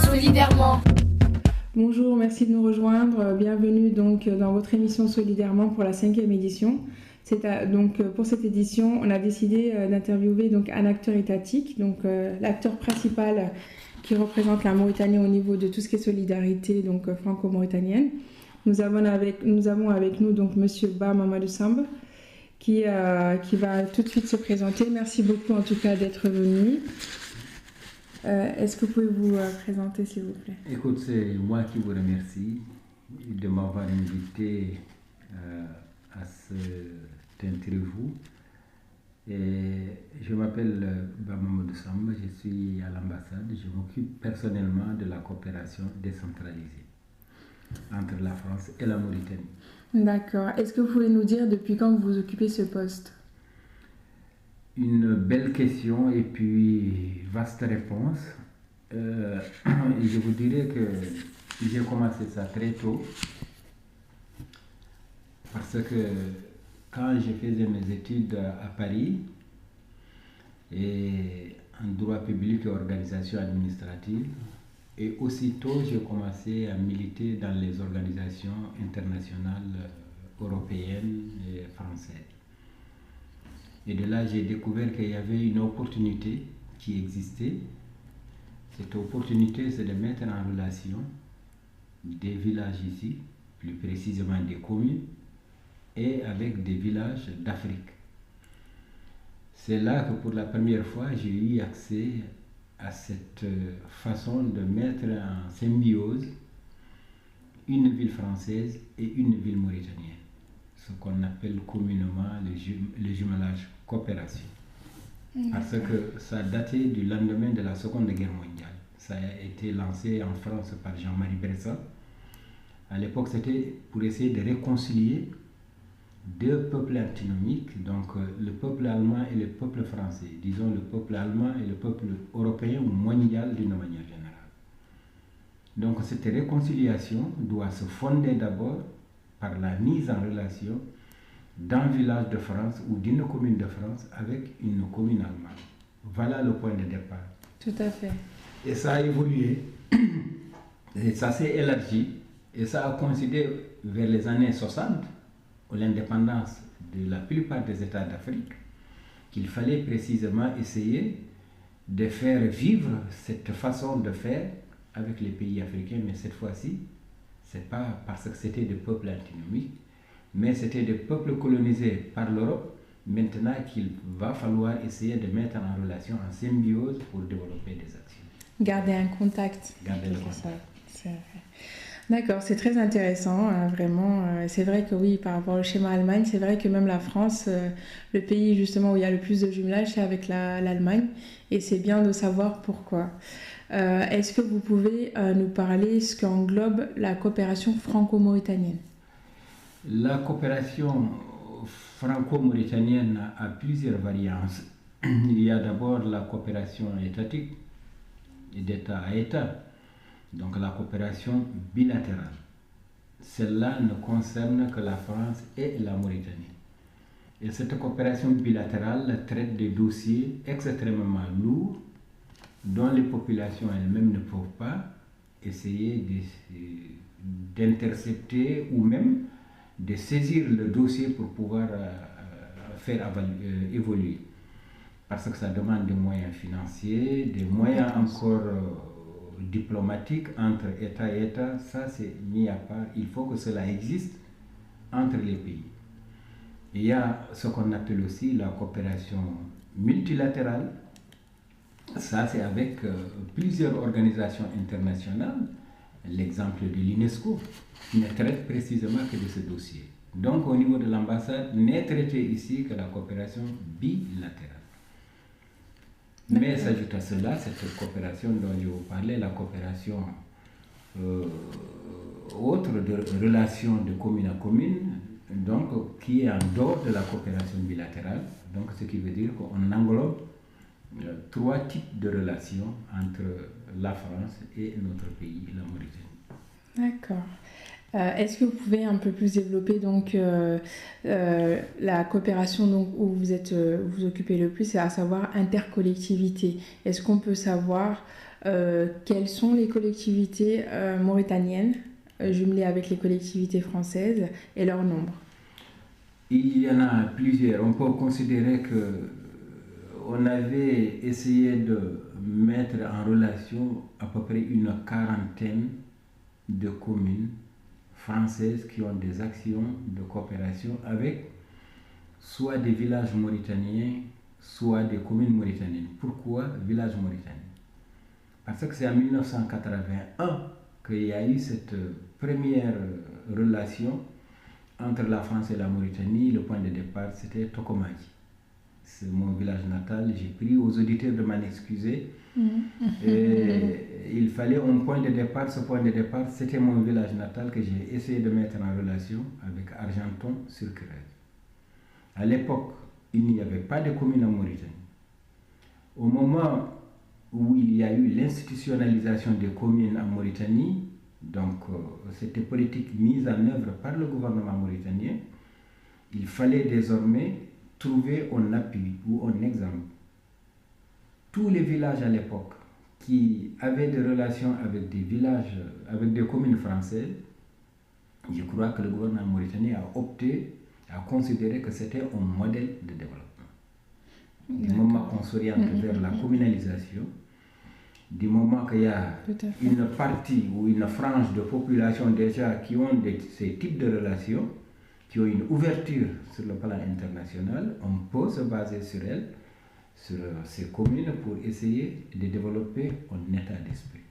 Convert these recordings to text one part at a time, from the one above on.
Solidairement. Bonjour, merci de nous rejoindre. Bienvenue donc dans votre émission Solidairement pour la 5e édition. Pour cette édition, on a décidé d'interviewer donc un acteur étatique, l'acteur principal qui représente la Mauritanie au niveau de tout ce qui est solidarité franco-mauritanienne. Nous avons avec nous donc Monsieur Ba Mamadou Samb qui va tout de suite se présenter. Merci beaucoup en tout cas d'être venu. Est-ce que vous pouvez vous présenter s'il vous plaît? Écoute, c'est moi qui vous remercie de m'avoir invité à cette interview. Et je m'appelle Ba Mamadou Samb, je suis à l'ambassade, je m'occupe personnellement de la coopération décentralisée entre la France et la Mauritanie. D'accord. Est-ce que vous pouvez nous dire depuis quand vous occupez ce poste? Une belle question et puis vaste réponse. Je vous dirais que j'ai commencé ça très tôt parce que quand je faisais mes études à Paris et en droit public et organisation administrative, et aussitôt j'ai commencé à militer dans les organisations internationales européennes et françaises. Et de là, j'ai découvert qu'il y avait une opportunité qui existait. Cette opportunité, c'est de mettre en relation des villages ici, plus précisément des communes, et avec des villages d'Afrique. C'est là que pour la première fois, j'ai eu accès à cette façon de mettre en symbiose une ville française et une ville mauritanienne, ce qu'on appelle communément le jumelage coopération. Parce que ça datait du lendemain de la Seconde Guerre mondiale. Ça a été lancé en France par Jean-Marie Bresson. À l'époque, c'était pour essayer de réconcilier deux peuples antinomiques, donc le peuple allemand et le peuple français, disons le peuple allemand et le peuple européen ou mondial d'une manière générale. Donc cette réconciliation doit se fonder d'abord par la mise en relation d'un village de France ou d'une commune de France avec une commune allemande. Voilà le point de départ. Tout à fait. Et ça a évolué, et ça s'est élargi, et ça a coïncidé vers les années 60, à l'indépendance de la plupart des États d'Afrique, qu'il fallait précisément essayer de faire vivre cette façon de faire avec les pays africains, mais cette fois-ci, c'est pas parce que c'était des peuples antinomiques, mais c'était des peuples colonisés par l'Europe, maintenant qu'il va falloir essayer de mettre en relation, en symbiose pour développer des actions. Garder un contact. Garder le contact. C'est vrai. D'accord, c'est très intéressant, vraiment. C'est vrai que oui, par rapport au schéma Allemagne, c'est vrai que même la France, le pays justement où il y a le plus de jumelage, c'est avec l'Allemagne, et c'est bien de savoir pourquoi. Est-ce que vous pouvez nous parler ce qu'englobe la coopération franco-mauritanienne? La coopération franco-mauritanienne a plusieurs variantes. Il y a d'abord la coopération étatique, d'État à État, donc la coopération bilatérale. Celle-là ne concerne que la France et la Mauritanie. Et cette coopération bilatérale traite des dossiers extrêmement lourds dont les populations elles-mêmes ne peuvent pas essayer d'intercepter ou même de saisir le dossier pour pouvoir faire évoluer. Parce que ça demande des moyens financiers, des moyens encore diplomatiques entre État et État. Ça, c'est mis à part. Il faut que cela existe entre les pays. Il y a ce qu'on appelle aussi la coopération multilatérale. Ça, c'est avec plusieurs organisations internationales. L'exemple de l'UNESCO ne traite précisément que de ce dossier. Donc, au niveau de l'ambassade, n'est traité ici que la coopération bilatérale. Mais s'ajoute à cela cette coopération dont je vous parlais, la coopération autre de relation de commune à commune, donc qui est en dehors de la coopération bilatérale. Donc, ce qui veut dire qu'on englobe trois types de relations entre la France et notre pays, la Mauritanie. D'accord. Est-ce que vous pouvez un peu plus développer donc la coopération donc, où vous occupez le plus, c'est à savoir intercollectivité. Est-ce qu'on peut savoir quelles sont les collectivités mauritaniennes jumelées avec les collectivités françaises et leur nombre? Il y en a plusieurs. On peut considérer que on avait essayé de mettre en relation à peu près une quarantaine de communes françaises qui ont des actions de coopération avec soit des villages mauritaniens, soit des communes mauritaniennes. Pourquoi villages mauritaniens? Parce que c'est en 1981 qu'il y a eu cette première relation entre la France et la Mauritanie. Le point de départ, c'était Tokomaji. C'est mon village natal. J'ai pris aux auditeurs de m'en excuser. Et il fallait un point de départ. Ce point de départ, c'était mon village natal que j'ai essayé de mettre en relation avec Argenton-sur-Creuse. À l'époque, il n'y avait pas de commune en Mauritanie. Au moment où il y a eu l'institutionnalisation des communes en Mauritanie, donc c'était politique mise en œuvre par le gouvernement mauritanien, il fallait désormais trouver un appui ou un exemple. Tous les villages à l'époque qui avaient des relations avec des villages, avec des communes françaises, je crois que le gouvernement mauritanien a opté à considérer que c'était un modèle de développement. Du moment qu'on s'oriente vers la communalisation, du moment qu'il y a une partie ou une frange de population déjà qui ont ces types de relations, qui ont une ouverture sur le plan international, on peut se baser sur elles, sur ces communes pour essayer de développer un état d'esprit.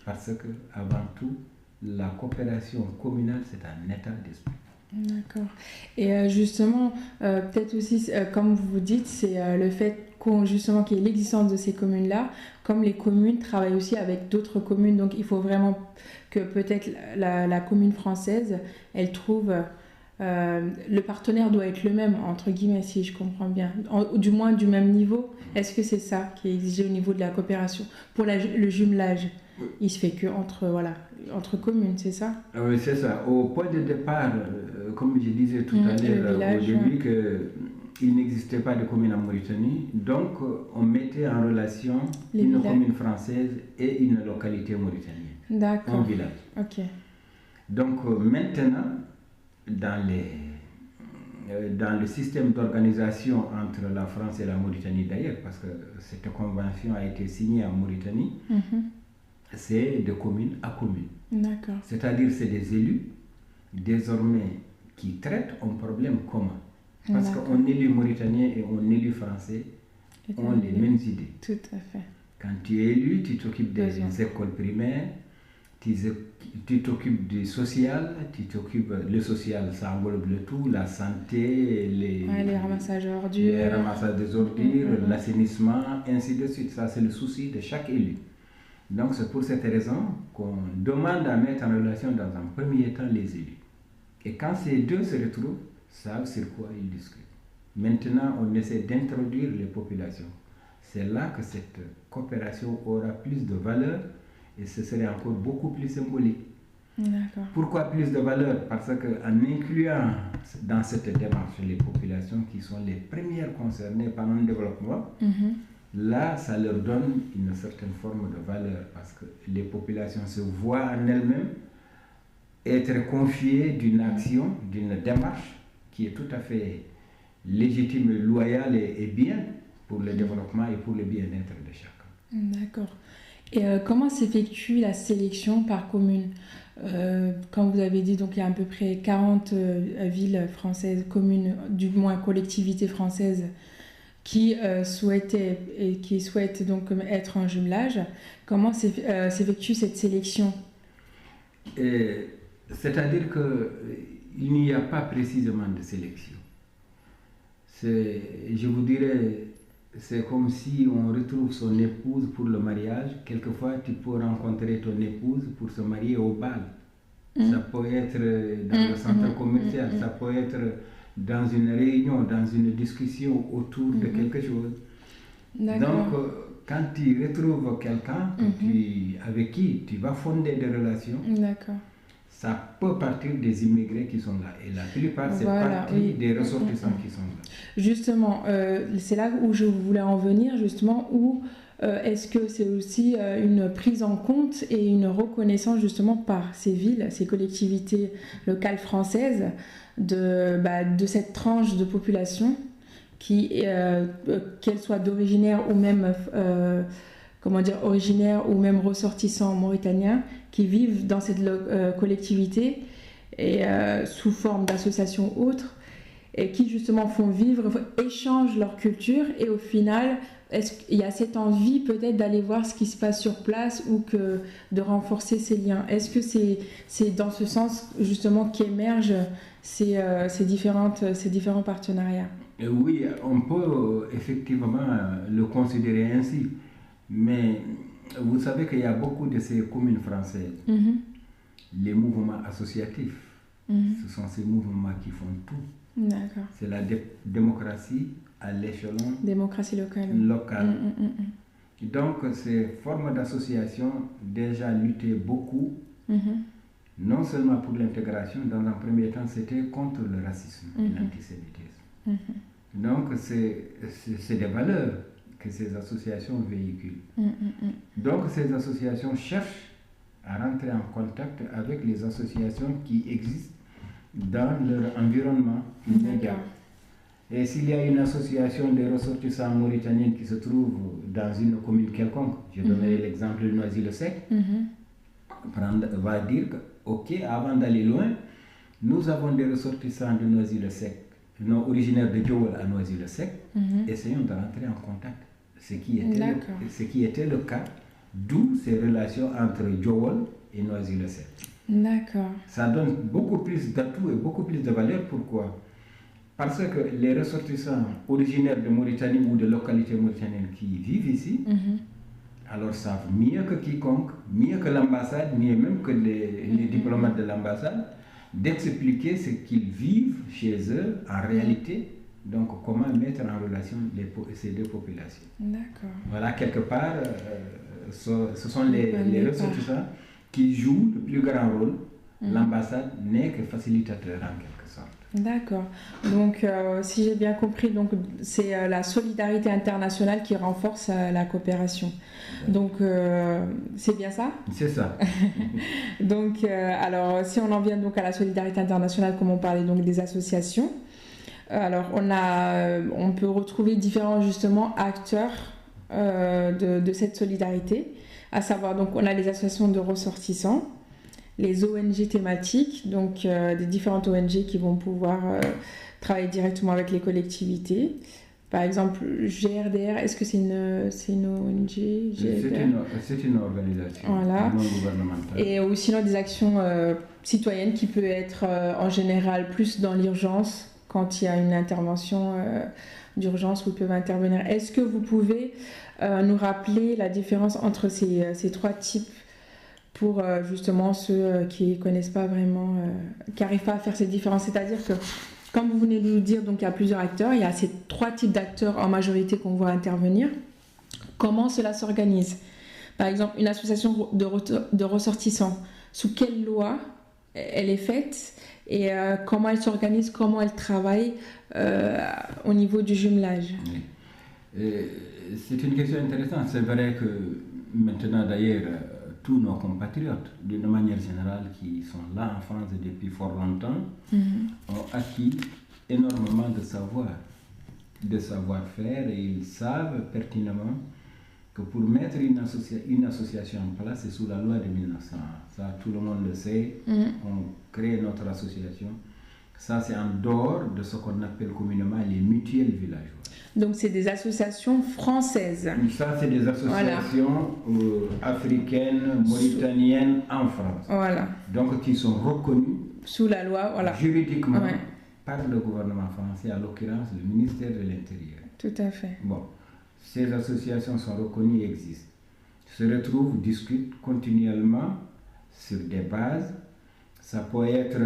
Parce que, avant tout, la coopération communale, c'est un état d'esprit. D'accord. Et justement, peut-être aussi, comme vous dites, c'est le fait justement qu'il y ait l'existence de ces communes-là, comme les communes travaillent aussi avec d'autres communes, donc il faut vraiment que peut-être la commune française, elle trouve, le partenaire doit être le même, entre guillemets, si je comprends bien, du moins du même niveau. Est-ce que c'est ça qui est exigé au niveau de la coopération? Pour le jumelage, il se fait que entre communes, c'est ça? Oui, c'est ça. Au point de départ, comme je disais tout à l'heure, au début, qu'il n'existait pas de commune en Mauritanie, donc on mettait en relation une commune française et une localité mauritanienne. D'accord. Un village. Ok. Donc maintenant, dans le système d'organisation entre la France et la Mauritanie d'ailleurs, parce que cette convention a été signée en Mauritanie, c'est de commune à commune. D'accord. C'est-à-dire c'est des élus, désormais, qui traitent un problème commun. Parce qu'un élu mauritanien et un élu français ont les mêmes idées. Tout à fait. Quand tu es élu, tu t'occupes des écoles primaires, tu t'occupes du social, le social, ça englobe le tout, la santé, les ramassages d'ordures, les ramassages des ordures, l'assainissement, ainsi de suite. Ça, c'est le souci de chaque élu. Donc, c'est pour cette raison qu'on demande à mettre en relation dans un premier temps les élus. Et quand ces deux se retrouvent, savent sur quoi ils discutent. Maintenant, on essaie d'introduire les populations. C'est là que cette coopération aura plus de valeur et ce serait encore beaucoup plus symbolique. D'accord. Pourquoi plus de valeur? Parce qu'en incluant dans cette démarche les populations qui sont les premières concernées par un développement, là, ça leur donne une certaine forme de valeur parce que les populations se voient en elles-mêmes être confiées d'une action, d'une démarche qui est tout à fait légitime, loyale et bien pour le développement et pour le bien-être de chacun. D'accord. Et comment s'effectue la sélection par commune? Comme vous avez dit, donc il y a à peu près 40 villes françaises, communes, du moins collectivités françaises, qui souhaitent donc être en jumelage. Comment s'effectue cette sélection? C'est-à-dire qu'il n'y a pas précisément de sélection. Je vous dirais, c'est comme si on retrouve son épouse pour le mariage. Quelquefois, tu peux rencontrer ton épouse pour se marier au bal. Ça peut être dans le centre commercial, ça peut être dans une réunion, dans une discussion autour de quelque chose. Donc, quand tu retrouves quelqu'un avec qui tu vas fonder des relations, ça peut partir des immigrés qui sont là. Et la plupart, c'est parti des ressortissants qui sont là. Justement, c'est là où je voulais en venir, justement, où est-ce que c'est aussi une prise en compte et une reconnaissance, justement, par ces villes, ces collectivités locales françaises, de cette tranche de population qu'elle soit d'originaire ou même... originaires ou même ressortissants mauritaniens qui vivent dans cette collectivité et sous forme d'associations autres et qui justement font vivre, échangent leur culture et au final, il y a cette envie peut-être d'aller voir ce qui se passe sur place ou de renforcer ces liens. Est-ce que c'est dans ce sens justement qu'émergent ces différents partenariats? Oui, on peut effectivement le considérer ainsi. Mais vous savez qu'il y a beaucoup de ces communes françaises, les mouvements associatifs, ce sont ces mouvements qui font tout. D'accord. C'est la démocratie à l'échelon démocratie locale. Donc ces formes d'association déjà luttaient beaucoup, non seulement pour l'intégration, dans un premier temps c'était contre le racisme et l'antisémitisme. Donc c'est des valeurs que ces associations véhiculent. Donc ces associations cherchent à rentrer en contact avec les associations qui existent dans leur environnement immédiat. Et s'il y a une association des ressortissants mauritaniens qui se trouve dans une commune quelconque, je donnerai l'exemple de Noisy-le-Sec, va dire que, ok, avant d'aller loin, nous avons des ressortissants de Noisy-le-Sec, non originaires de Djowel à Noisy-le-Sec, essayons de rentrer en contact. Ce qui était le cas, d'où ces relations entre Djowel et Noisy-le-Sec. D'accord. Ça donne beaucoup plus d'atouts et beaucoup plus de valeur. Pourquoi? Parce que les ressortissants originaires de Mauritanie ou de localités mauritaniennes qui vivent ici, alors savent mieux que quiconque, mieux que l'ambassade, mieux même que les diplomates de l'ambassade, d'expliquer ce qu'ils vivent chez eux en réalité. Donc, comment mettre en relation ces deux populations. D'accord. Voilà, quelque part, ce sont les ressortissants qui jouent le plus grand rôle. L'ambassade n'est que facilitateur en quelque sorte. D'accord. Donc, si j'ai bien compris, donc, c'est la solidarité internationale qui renforce la coopération. Donc, c'est bien ça? C'est ça. Donc, alors, si on en vient donc à la solidarité internationale, comme on parlait donc des associations, alors on peut retrouver différents justement acteurs de cette solidarité, à savoir donc on a les associations de ressortissants, les ONG thématiques, donc des différentes ONG qui vont pouvoir travailler directement avec les collectivités. Par exemple, GRDR, est-ce que c'est une ONG? C'est une organisation non gouvernementale. Et ou sinon des actions citoyennes qui peuvent être en général plus dans l'urgence, quand il y a une intervention d'urgence où ils peuvent intervenir. Est-ce que vous pouvez nous rappeler la différence entre ces trois types pour justement ceux qui ne connaissent pas vraiment, qui n'arrivent pas à faire ces différences? C'est-à-dire que, comme vous venez de nous dire, donc il y a plusieurs acteurs, il y a ces trois types d'acteurs en majorité qu'on voit intervenir. Comment cela s'organise? Par exemple, une association de ressortissants, sous quelle loi elle est faite et comment elle s'organise, comment elle travaille au niveau du jumelage? C'est une question intéressante. C'est vrai que maintenant d'ailleurs, tous nos compatriotes, d'une manière générale, qui sont là en France depuis fort longtemps, ont acquis énormément de savoir-faire et ils savent pertinemment que pour mettre une association en place, c'est sous la loi de 1900. Ça, tout le monde le sait. On crée notre association. Ça, c'est en dehors de ce qu'on appelle communément les mutuelles villageoises. Donc, c'est des associations françaises. Ça, c'est des associations africaines, mauritaniennes en France. Voilà. Donc, qui sont reconnues sous la loi, juridiquement par le gouvernement français, à l'occurrence le ministère de l'Intérieur. Tout à fait. Bon, ces associations sont reconnues et existent. Se retrouvent, discutent continuellement sur des bases. Ça peut être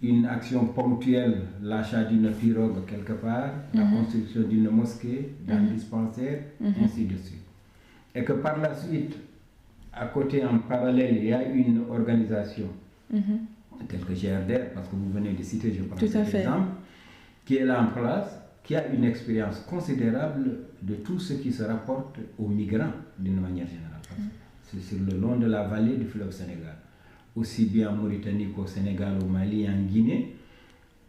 une action ponctuelle, l'achat d'une pirogue quelque part, la construction d'une mosquée, d'un dispensaire, ainsi de suite. Et que par la suite, à côté, en parallèle, il y a une organisation tel que GRDR, parce que vous venez de citer, je prends Tout à cet fait. exemple, qui est là en place, qui a une expérience considérable de tout ce qui se rapporte aux migrants d'une manière générale. C'est sur le long de la vallée du fleuve Sénégal, aussi bien en Mauritanie qu'au Sénégal, au Mali et en Guinée,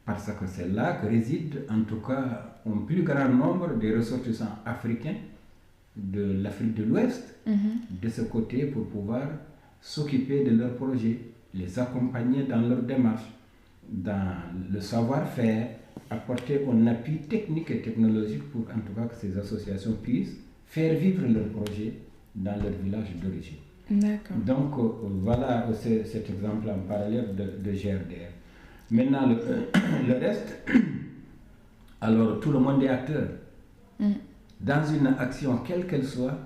parce que c'est là que réside en tout cas un plus grand nombre des ressortissants africains de l'Afrique de l'Ouest, de ce côté, pour pouvoir s'occuper de leurs projets, les accompagner dans leur démarche, dans le savoir-faire, apporter un appui technique et technologique pour en tout cas que ces associations puissent faire vivre leurs projets dans leur village d'origine. D'accord. Donc voilà cet exemple en parallèle de GRDR. Maintenant, le reste, alors tout le monde est acteur. Dans une action, quelle qu'elle soit,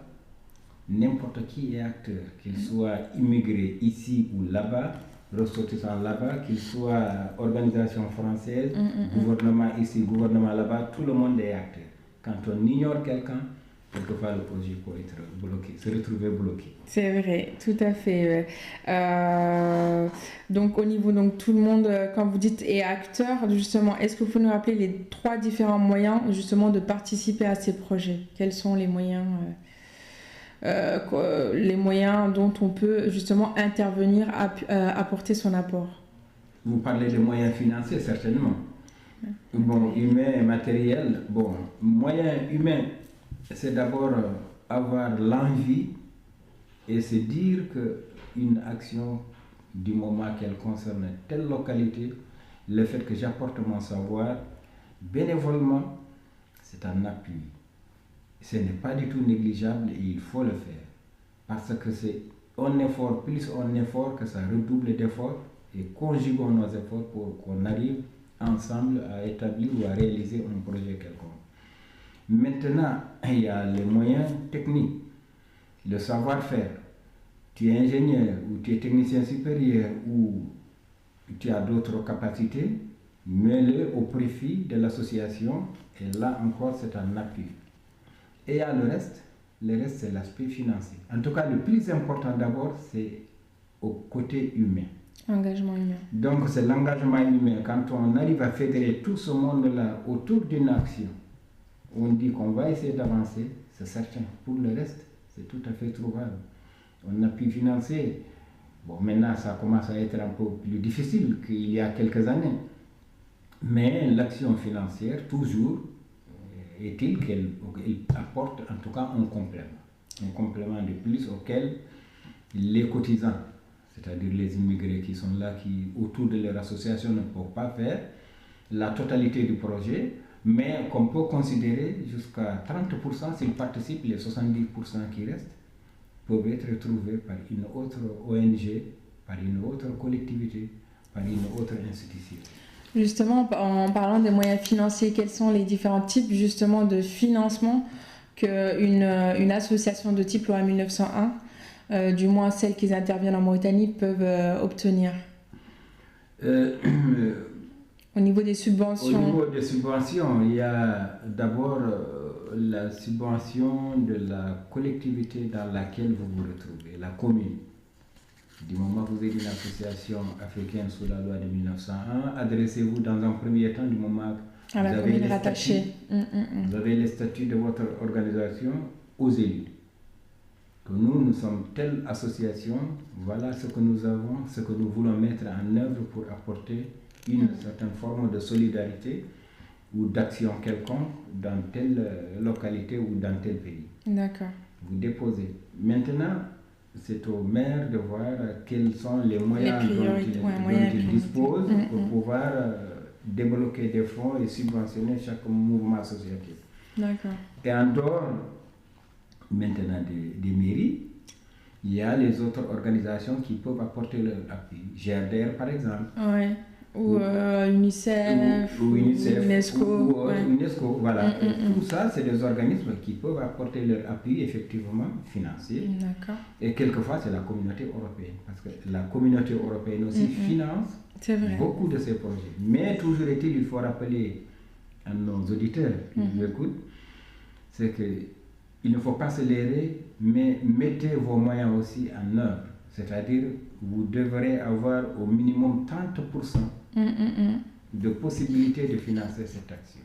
n'importe qui est acteur, qu'il soit immigré ici ou là-bas, ressortissant là-bas, qu'il soit organisation française, gouvernement ici, gouvernement là-bas, tout le monde est acteur. Quand on ignore quelqu'un, quelquefois le projet peut être bloqué, se retrouver bloqué. C'est vrai, tout à fait. Donc au niveau, donc tout le monde, quand vous dites est acteur, justement, est-ce que vous pouvez nous rappeler les 3 différents moyens justement de participer à ces projets? Quels sont les moyens dont on peut justement intervenir, apporter son apport? Vous parlez des moyens financiers, certainement. Bon, humains et matériels. Bon, moyens humains, c'est d'abord avoir l'envie et se dire qu'une action, du moment qu'elle concerne telle localité, le fait que j'apporte mon savoir bénévolement, c'est un appui. Ce n'est pas du tout négligeable et il faut le faire. Parce que c'est un effort, plus un effort, que ça redouble d'efforts, et conjuguons nos efforts pour qu'on arrive ensemble à établir ou à réaliser un projet quelconque. Maintenant, il y a les moyens techniques, le savoir-faire. Tu es ingénieur ou tu es technicien supérieur ou tu as d'autres capacités, mets-le au profit de l'association et là encore c'est un appui. Et il y a le reste c'est l'aspect financier. En tout cas, le plus important d'abord, c'est au côté humain. Engagement humain. Donc c'est l'engagement humain. Quand on arrive à fédérer tout ce monde-là autour d'une action, on dit qu'on va essayer d'avancer, c'est certain. Pour le reste, c'est tout à fait trouvable. Un appui financier, bon, maintenant ça commence à être un peu plus difficile qu'il y a quelques années. Mais l'action financière, toujours, est-il qu'elle apporte en tout cas un complément de plus auquel les cotisants, c'est-à-dire les immigrés qui sont là, qui autour de leur association ne peuvent pas faire la totalité du projet, mais qu'on peut considérer jusqu'à 30% s'ils participent, les 70% qui restent peuvent être trouvés par une autre ONG, par une autre collectivité, par une autre institution. Justement, en parlant des moyens financiers, quels sont les différents types justement de financement qu'une association de type loi 1901, du moins celles qui interviennent en Mauritanie, peuvent obtenir? Au niveau des subventions. Au niveau des subventions, il y a d'abord la subvention de la collectivité dans laquelle vous vous retrouvez, la commune. Du moment que vous êtes une association africaine sous la loi de 1901, adressez-vous dans un premier temps, du moment que à la commune rattachée. Vous avez les statuts de votre organisation aux élus. Que nous sommes telle association, voilà ce que nous avons, ce que nous voulons mettre en œuvre pour apporter une certaine forme de solidarité ou d'action quelconque dans telle localité ou dans tel pays. D'accord. Vous déposez. Maintenant, c'est au maire de voir quels sont les moyens dont il dispose pour pouvoir débloquer des fonds et subventionner chaque mouvement associatif. D'accord. Et en dehors maintenant des mairies, il y a les autres organisations qui peuvent apporter leur appui. GRDR par exemple. Ouais. Ou UNICEF, ou UNESCO. UNESCO, voilà. Tout ça, c'est des organismes qui peuvent apporter leur appui, effectivement, financier. D'accord. Et quelquefois, c'est la communauté européenne. Parce que la communauté européenne aussi finance beaucoup de ces projets. Mais toujours est-il, il faut rappeler à nos auditeurs qui nous écoutent, c'est qu'il ne faut pas se leurrer, mais mettez vos moyens aussi en œuvre. C'est-à-dire, vous devrez avoir au minimum 30% de possibilité de financer cette action.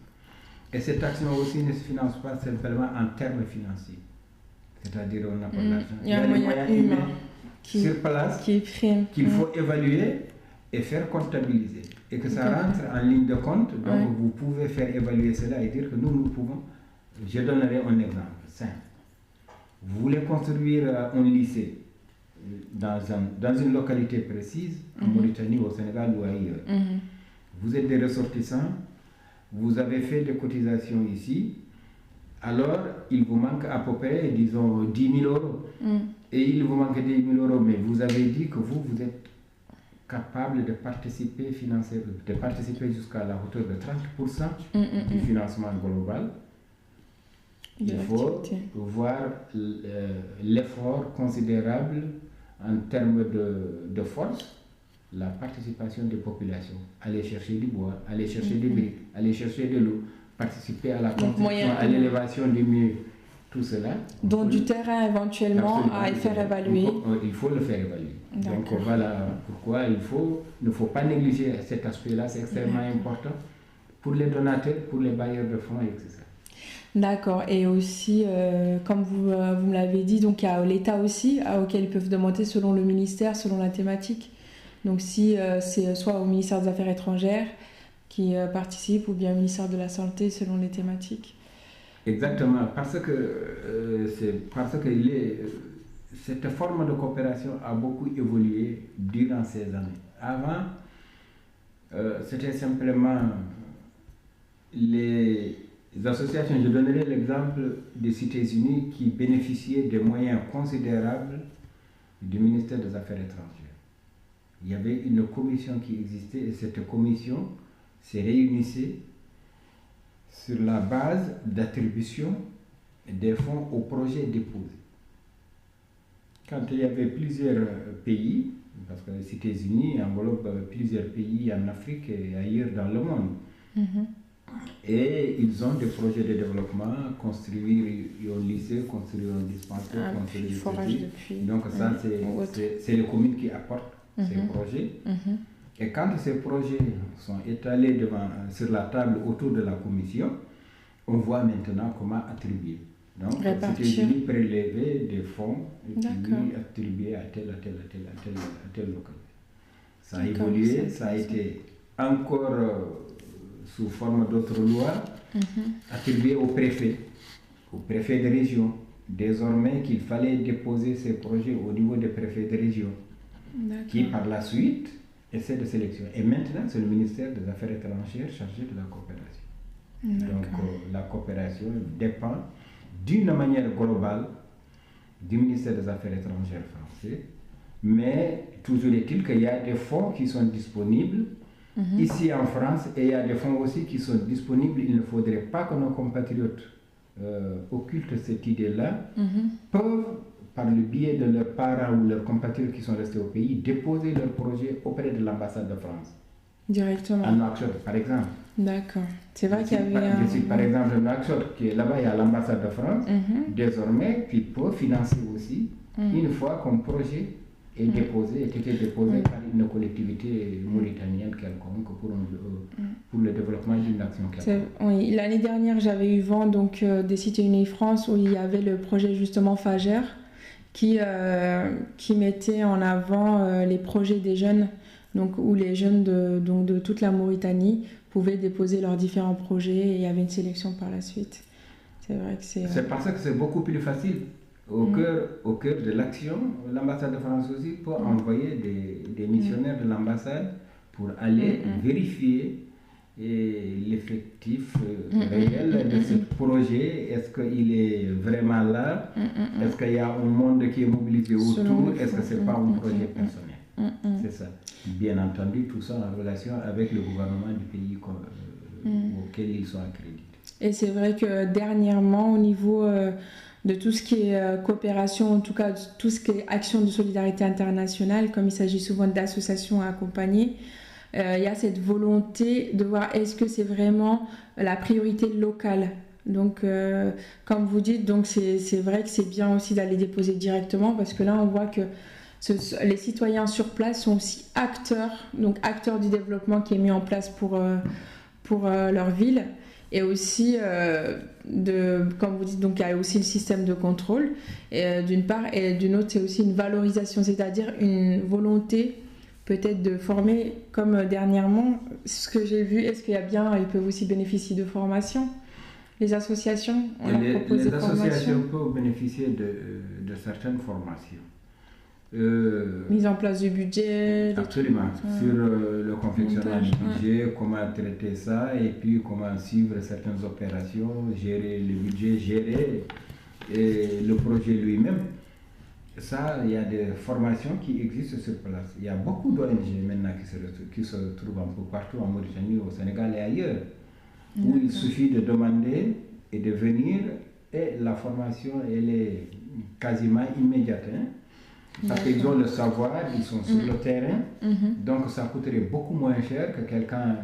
Et cette action aussi ne se finance pas simplement en termes financiers. C'est-à-dire on n'a pas d'argent. Il y a un moyen humain sur place qu'il faut évaluer et faire comptabiliser. Et que ça rentre en ligne de compte. Donc vous pouvez faire évaluer cela et dire que nous pouvons. Je donnerai un exemple simple. Vous voulez construire un lycée dans une localité précise, en Mauritanie, au Sénégal ou ailleurs. Vous êtes des ressortissants, vous avez fait des cotisations ici, alors il vous manque à peu près, disons, 10 000 euros. Et il vous manque 10 000 euros, mais vous avez dit que vous êtes capable de participer jusqu'à la hauteur de 30% du financement global. Il faut voir l'effort considérable en termes de force, la participation des populations, aller chercher du bois, aller chercher des briques, aller chercher de l'eau, participer à la construction, à l'élévation des murs, tout cela. Donc du terrain éventuellement à faire évaluer. Il faut le faire évaluer. Donc voilà pourquoi il ne faut pas négliger cet aspect-là, c'est extrêmement important pour les donateurs, pour les bailleurs de fonds, etc. D'accord. Et aussi, comme vous me l'avez dit, donc il y a l'État aussi auquel ils peuvent demander selon le ministère, selon la thématique. Donc si c'est soit au ministère des Affaires étrangères qui participe ou bien au ministère de la Santé selon les thématiques. Exactement, parce que cette forme de coopération a beaucoup évolué durant ces années. Avant, c'était simplement les associations. Je donnerai l'exemple des Cités Unies qui bénéficiaient de moyens considérables du ministère des Affaires étrangères. Il y avait une commission qui existait et cette commission se réunissait sur la base d'attribution des fonds aux projets déposés. Quand il y avait plusieurs pays, parce que les Cités Unies englobent plusieurs pays en Afrique et ailleurs dans le monde, et ils ont des projets de développement, construire un lycée, construire un dispensaire, construire forage depuis. Donc ça, c'est les communes qui apportent ces projets. Et quand ces projets sont étalés sur la table autour de la commission, on voit maintenant comment attribuer. Donc, c'était prélever des fonds et puis attribuer à telle localité. Ça a évolué, ça a été encore sous forme d'autres lois, attribué au préfet de région. Désormais, qu'il fallait déposer ces projets au niveau des préfets de région, qui par la suite essaie de sélectionner. Et maintenant, c'est le ministère des Affaires étrangères chargé de la coopération. Donc, la coopération dépend d'une manière globale du ministère des Affaires étrangères français, mais toujours est-il qu'il y a des fonds qui sont disponibles ici en France et il y a des fonds aussi qui sont disponibles. Il ne faudrait pas que nos compatriotes occultent cette idée-là, peuvent, par le biais de leurs parents ou leurs compatriotes qui sont restés au pays, déposer leur projet auprès de l'ambassade de France. Directement. À Nouakchott, par exemple. D'accord. C'est vrai qu'il y avait Je suis par exemple à Nouakchott, qui est là-bas, il y a l'ambassade de France, désormais, qui peut financer aussi, une fois qu'un projet est déposé, été déposé par une collectivité mauritanienne quelconque pour le développement d'une action quelconque. Oui, l'année dernière, j'avais eu vent donc, des Cités Unies France où il y avait le projet justement FAGER qui mettait en avant les projets des jeunes, donc, où les jeunes de toute la Mauritanie pouvaient déposer leurs différents projets et il y avait une sélection par la suite. C'est vrai que c'est parce que c'est beaucoup plus facile. Au cœur de l'action, l'ambassade de France aussi peut envoyer des missionnaires de l'ambassade pour aller vérifier l'effectif réel de ce projet. Est-ce qu'il est vraiment là? Est-ce qu'il y a un monde qui est mobilisé autour? Est-ce que ce n'est pas un projet personnel? C'est ça. Bien entendu, tout ça en relation avec le gouvernement du pays auquel ils sont accrédités. Et c'est vrai que dernièrement, au niveau de tout ce qui est coopération, en tout cas tout ce qui est action de solidarité internationale, comme il s'agit souvent d'associations à accompagner, il y a cette volonté de voir est-ce que c'est vraiment la priorité locale. Donc, comme vous dites, donc c'est vrai que c'est bien aussi d'aller déposer directement parce que là, on voit que les citoyens sur place sont aussi acteurs du développement qui est mis en place pour leur ville. Et aussi, comme vous dites, donc il y a aussi le système de contrôle, d'une part, et d'une autre, c'est aussi une valorisation, c'est-à-dire une volonté peut-être de former, comme dernièrement, ce que j'ai vu, ils peuvent aussi bénéficier de formation. Les associations, les associations peuvent bénéficier de certaines formations. Mise en place du budget. Absolument, sur le confectionnement du budget, comment traiter ça, et puis comment suivre certaines opérations, gérer le budget, gérer le projet lui-même. Ça, il y a des formations qui existent sur place. Il y a beaucoup d'ONG maintenant qui se trouvent un peu partout en Mauritanie, au Sénégal et ailleurs, où il suffit de demander et de venir, et la formation, elle est quasiment immédiate. Parce qu'ils ont le savoir, ils sont sur le terrain, donc ça coûterait beaucoup moins cher que quelqu'un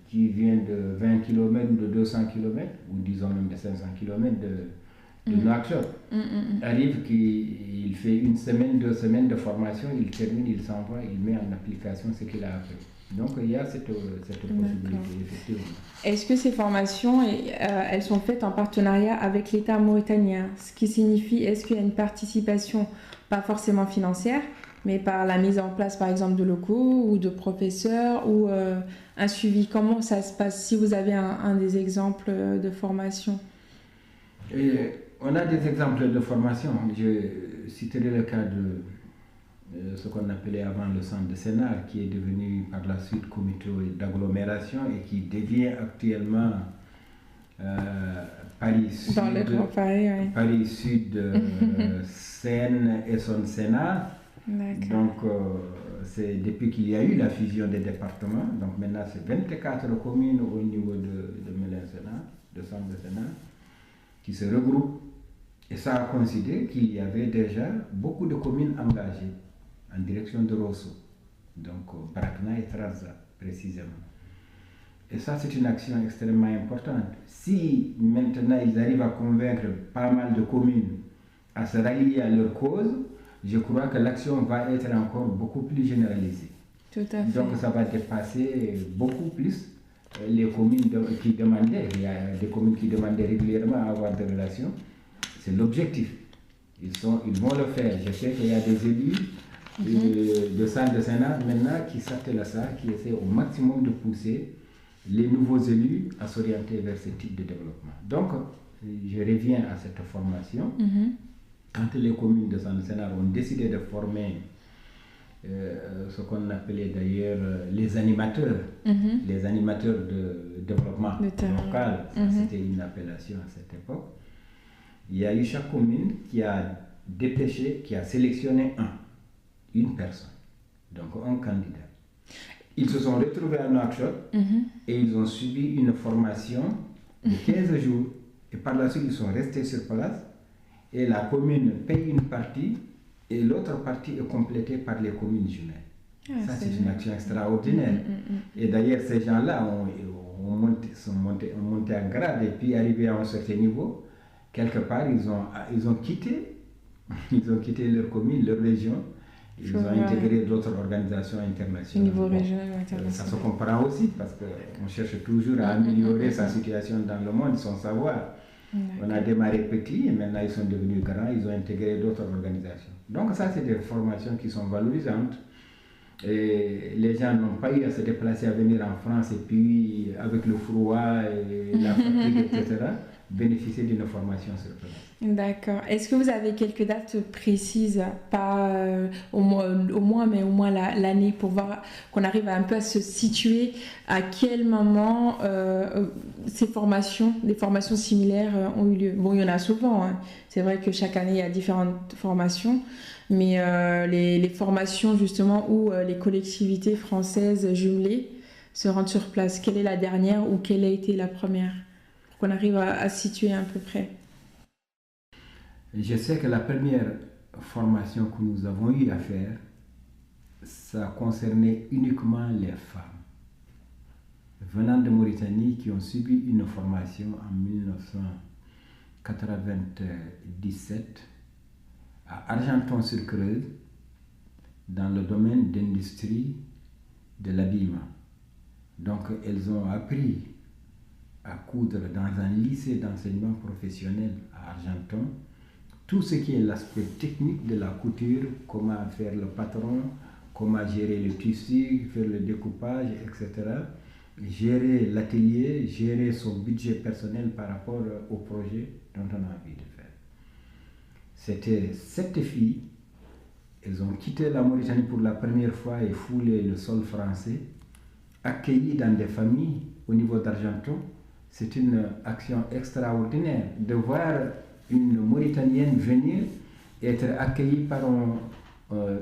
qui vient de 20 km ou de 200 km, ou disons même de 500 km de Nouakchott. Arrive qu'il fait 1 semaine, 2 semaines de formation, il termine, il s'envoie, il met en application ce qu'il a appris. Donc il y a cette possibilité, effectivement. Est-ce que ces formations, elles sont faites en partenariat avec l'État mauritanien? Ce qui signifie, est-ce qu'il y a une participation, pas forcément financière, mais par la mise en place par exemple de locaux ou de professeurs, ou un suivi? Comment ça se passe, si vous avez un des exemples de formation? On a des exemples de formation. Je citerai le cas de ce qu'on appelait avant le centre de Sénart, qui est devenu par la suite comité d'agglomération et qui devient actuellement Paris Sud, Paris Sud Seine et son Sénat. Donc c'est depuis qu'il y a eu la fusion des départements. Donc maintenant c'est 24 communes au niveau de Mélin-Sénat, de centre de Sénat, qui se regroupent. Et ça a coïncidé qu'il y avait déjà beaucoup de communes engagées en direction de Rosso, donc Barakna et Trarza précisément. Et ça, c'est une action extrêmement importante. Si maintenant ils arrivent à convaincre pas mal de communes à se rallier à leur cause, je crois que l'action va être encore beaucoup plus généralisée. Tout à fait. Donc ça va dépasser beaucoup plus les communes qui demandaient. Il y a des communes qui demandaient régulièrement à avoir des relations. C'est l'objectif. Ils vont le faire. Je sais qu'il y a des élus de centre de Sénat maintenant qui s'attellent à ça, qui essaient au maximum de pousser les nouveaux élus à s'orienter vers ce type de développement. Donc, je reviens à cette formation. Quand les communes de centre de Sénat ont décidé de former ce qu'on appelait d'ailleurs les animateurs de développement local, c'était une appellation à cette époque. Il y a eu chaque commune qui a dépêché, qui a sélectionné une personne, donc un candidat. Ils se sont retrouvés à Nouakchott et ils ont subi une formation de 15 jours. Et par la suite, ils sont restés sur place et la commune paye une partie et l'autre partie est complétée par les communes jumelles. Ça, c'est une action extraordinaire. Et d'ailleurs, ces gens-là sont montés en grade et puis arrivés à un certain niveau. Quelque part, ils ont quitté leur commune, leur région. Ils ont intégré d'autres organisations internationales. Au niveau régional ou international. Ça se comprend aussi parce qu'on cherche toujours à améliorer sa situation dans le monde, son savoir. On a démarré petit et maintenant ils sont devenus grands, ils ont intégré d'autres organisations. Donc ça, c'est des formations qui sont valorisantes. Et les gens n'ont pas eu à se déplacer, à venir en France et puis avec le froid et la fatigue, etc., bénéficier d'une formation sur place. D'accord. Est-ce que vous avez quelques dates précises, pas au moins, mais au moins l'année, pour voir qu'on arrive un peu à se situer à quel moment des formations similaires ont eu lieu? Bon, il y en a souvent, hein. C'est vrai que chaque année il y a différentes formations, mais les formations justement où les collectivités françaises jumelées se rendent sur place, quelle est la dernière ou quelle a été la première? Pour qu'on arrive à situer à peu près. Je sais que la première formation que nous avons eu à faire, ça concernait uniquement les femmes venant de Mauritanie qui ont subi une formation en 1997 à Argenton-sur-Creuse dans le domaine d'industrie de l'habillement. Donc elles ont appris à coudre dans un lycée d'enseignement professionnel à Argenton tout ce qui est l'aspect technique de la couture, comment faire le patron, comment gérer le tissu, faire le découpage, etc. Gérer l'atelier, gérer son budget personnel par rapport au projet dont on a envie de faire. C'était 7 filles. Elles ont quitté la Mauritanie pour la première fois et foulé le sol français, accueillies dans des familles au niveau d'Argenton. C'est une action extraordinaire de voir une Mauritanienne venir et être accueillie par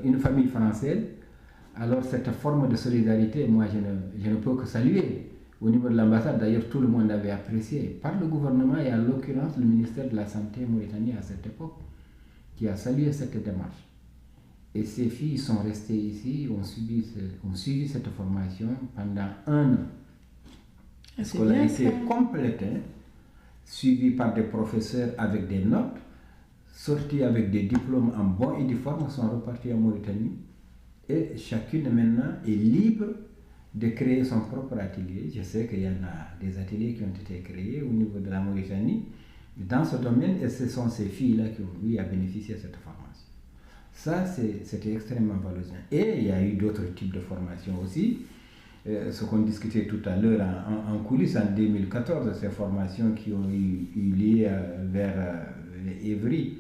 une famille française. Alors cette forme de solidarité, moi je ne peux que saluer. Au niveau de l'ambassade, d'ailleurs, tout le monde avait apprécié, par le gouvernement et en l'occurrence le ministère de la Santé mauritanien à cette époque, qui a salué cette démarche. Et ces filles sont restées ici, ont suivi cette formation pendant 1 an. Scolarité complète, suivie par des professeurs avec des notes, sortis avec des diplômes en bon et due forme, sont repartis en Mauritanie. Et chacune maintenant est libre de créer son propre atelier. Je sais qu'il y en a des ateliers qui ont été créés au niveau de la Mauritanie dans ce domaine, et ce sont ces filles-là qui ont eu à bénéficier de cette formation. Ça, c'était extrêmement valorisant. Et il y a eu d'autres types de formations aussi. Ce qu'on discutait tout à l'heure en coulisses en 2014, ces formations qui ont eu lieu vers Évry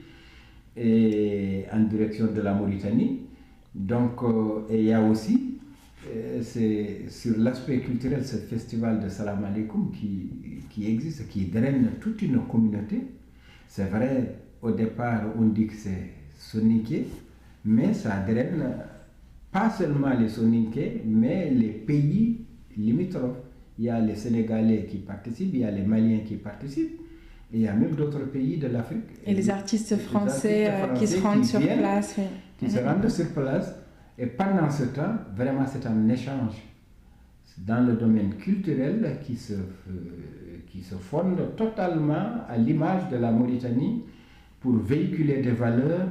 et en direction de la Mauritanie. Donc, et il y a aussi, c'est sur l'aspect culturel, ce festival de Salam Aleikum qui existe, qui draine toute une communauté. C'est vrai, au départ, on dit que c'est soninké, mais ça draine pas seulement les soninké, mais les pays limitrophes. Il y a les Sénégalais qui participent, il y a les Maliens qui participent, et il y a même d'autres pays de l'Afrique. Et les artistes français qui se rendent sur place. Oui. Qui se rendent sur place. Et pendant ce temps, vraiment, c'est un échange dans le domaine culturel qui se fonde totalement à l'image de la Mauritanie pour véhiculer des valeurs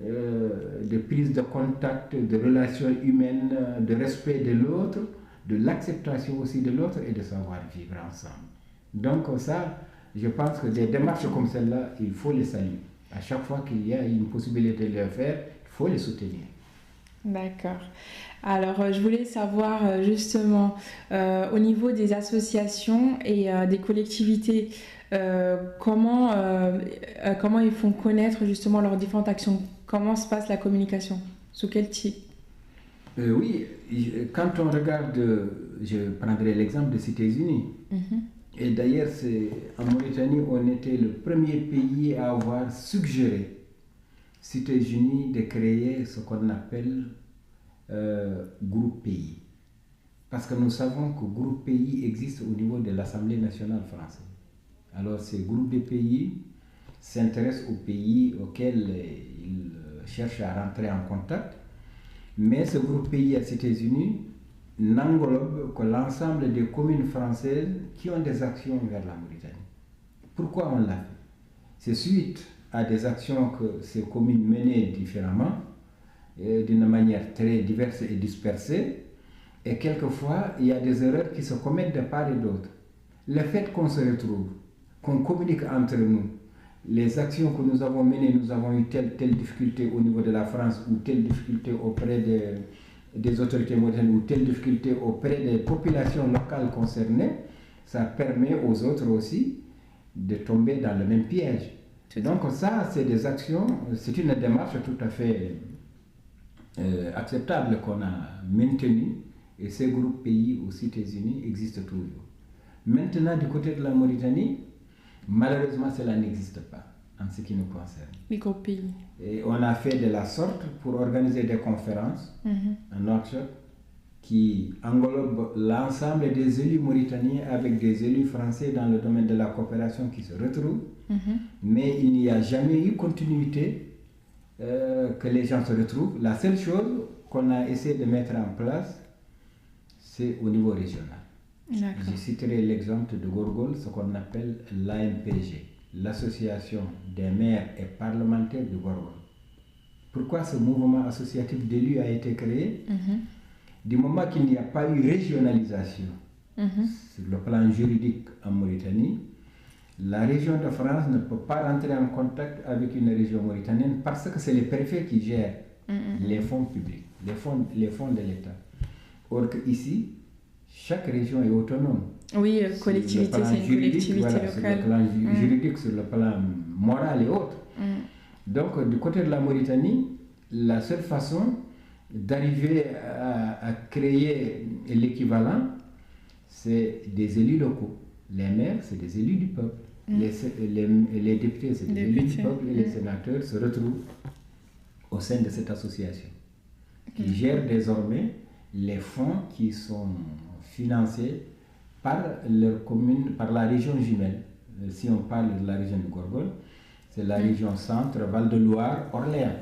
de prise de contact, de relations humaines, de respect de l'autre, de l'acceptation aussi de l'autre et de savoir vivre ensemble. Donc ça, je pense que des démarches comme celle-là, il faut les saluer. À chaque fois qu'il y a une possibilité de le faire, il faut les soutenir. D'accord. Alors, je voulais savoir justement, au niveau des associations et des collectivités, comment ils font connaître justement leurs différentes actions? Comment se passe la communication? Sous quel type? Oui, quand on regarde, je prendrai l'exemple des Cités-Unies. Et d'ailleurs, en Mauritanie, on était le premier pays à avoir suggéré Cités-Unies de créer ce qu'on appelle groupe pays. Parce que nous savons que groupe pays existe au niveau de l'Assemblée nationale française. Alors ces groupes de pays s'intéressent aux pays auxquels ils cherchent à rentrer en contact, mais ce groupe pays à Cités-Unies n'englobe que l'ensemble des communes françaises qui ont des actions vers la Mauritanie. Pourquoi on l'a fait? C'est suite à des actions que ces communes menaient différemment, d'une manière très diverse et dispersée, et quelquefois il y a des erreurs qui se commettent de part et d'autre. Le fait qu'on se retrouve, qu'on communique entre nous, les actions que nous avons menées, nous avons eu telle difficulté au niveau de la France, ou telle difficulté auprès des autorités modernes, ou telle difficulté auprès des populations locales concernées, ça permet aux autres aussi de tomber dans le même piège. Donc ça, c'est des actions, c'est une démarche tout à fait acceptable qu'on a maintenue, et ces groupes pays aux Cités-Unies existent toujours. Maintenant, du côté de la Mauritanie, malheureusement, cela n'existe pas en ce qui nous concerne. Les groupes pays. Et on a fait de la sorte pour organiser des conférences, un workshop qui englobe l'ensemble des élus mauritaniens avec des élus français dans le domaine de la coopération qui se retrouvent, mais il n'y a jamais eu continuité que les gens se retrouvent. La seule chose qu'on a essayé de mettre en place, c'est au niveau régional. Je citerai l'exemple de Gorgol, ce qu'on appelle l'AMPG, l'Association des maires et parlementaires de Gorgol. pourquoi ce mouvement associatif d'élus a été créé. Du moment qu'il n'y a pas eu régionalisation sur le plan juridique en Mauritanie, la région de France ne peut pas rentrer en contact avec une région mauritanienne parce que c'est les préfets qui gèrent les fonds publics, les fonds de l'État. Or ici, chaque région est autonome. Oui, collectivité, c'est une collectivité locale. Sur le plan juridique, sur le plan moral et autres. Donc, du côté de la Mauritanie, la seule façon d'arriver à créer l'équivalent, c'est des élus locaux. Les maires, c'est des élus du peuple. Les députés, c'est des élus du peuple. Et les sénateurs se retrouvent au sein de cette association qui gère désormais les fonds qui sont financés par leur commune, par la région jumelle. Si on parle de la région de Gorgone, c'est la région centre, Val-de-Loire, Orléans.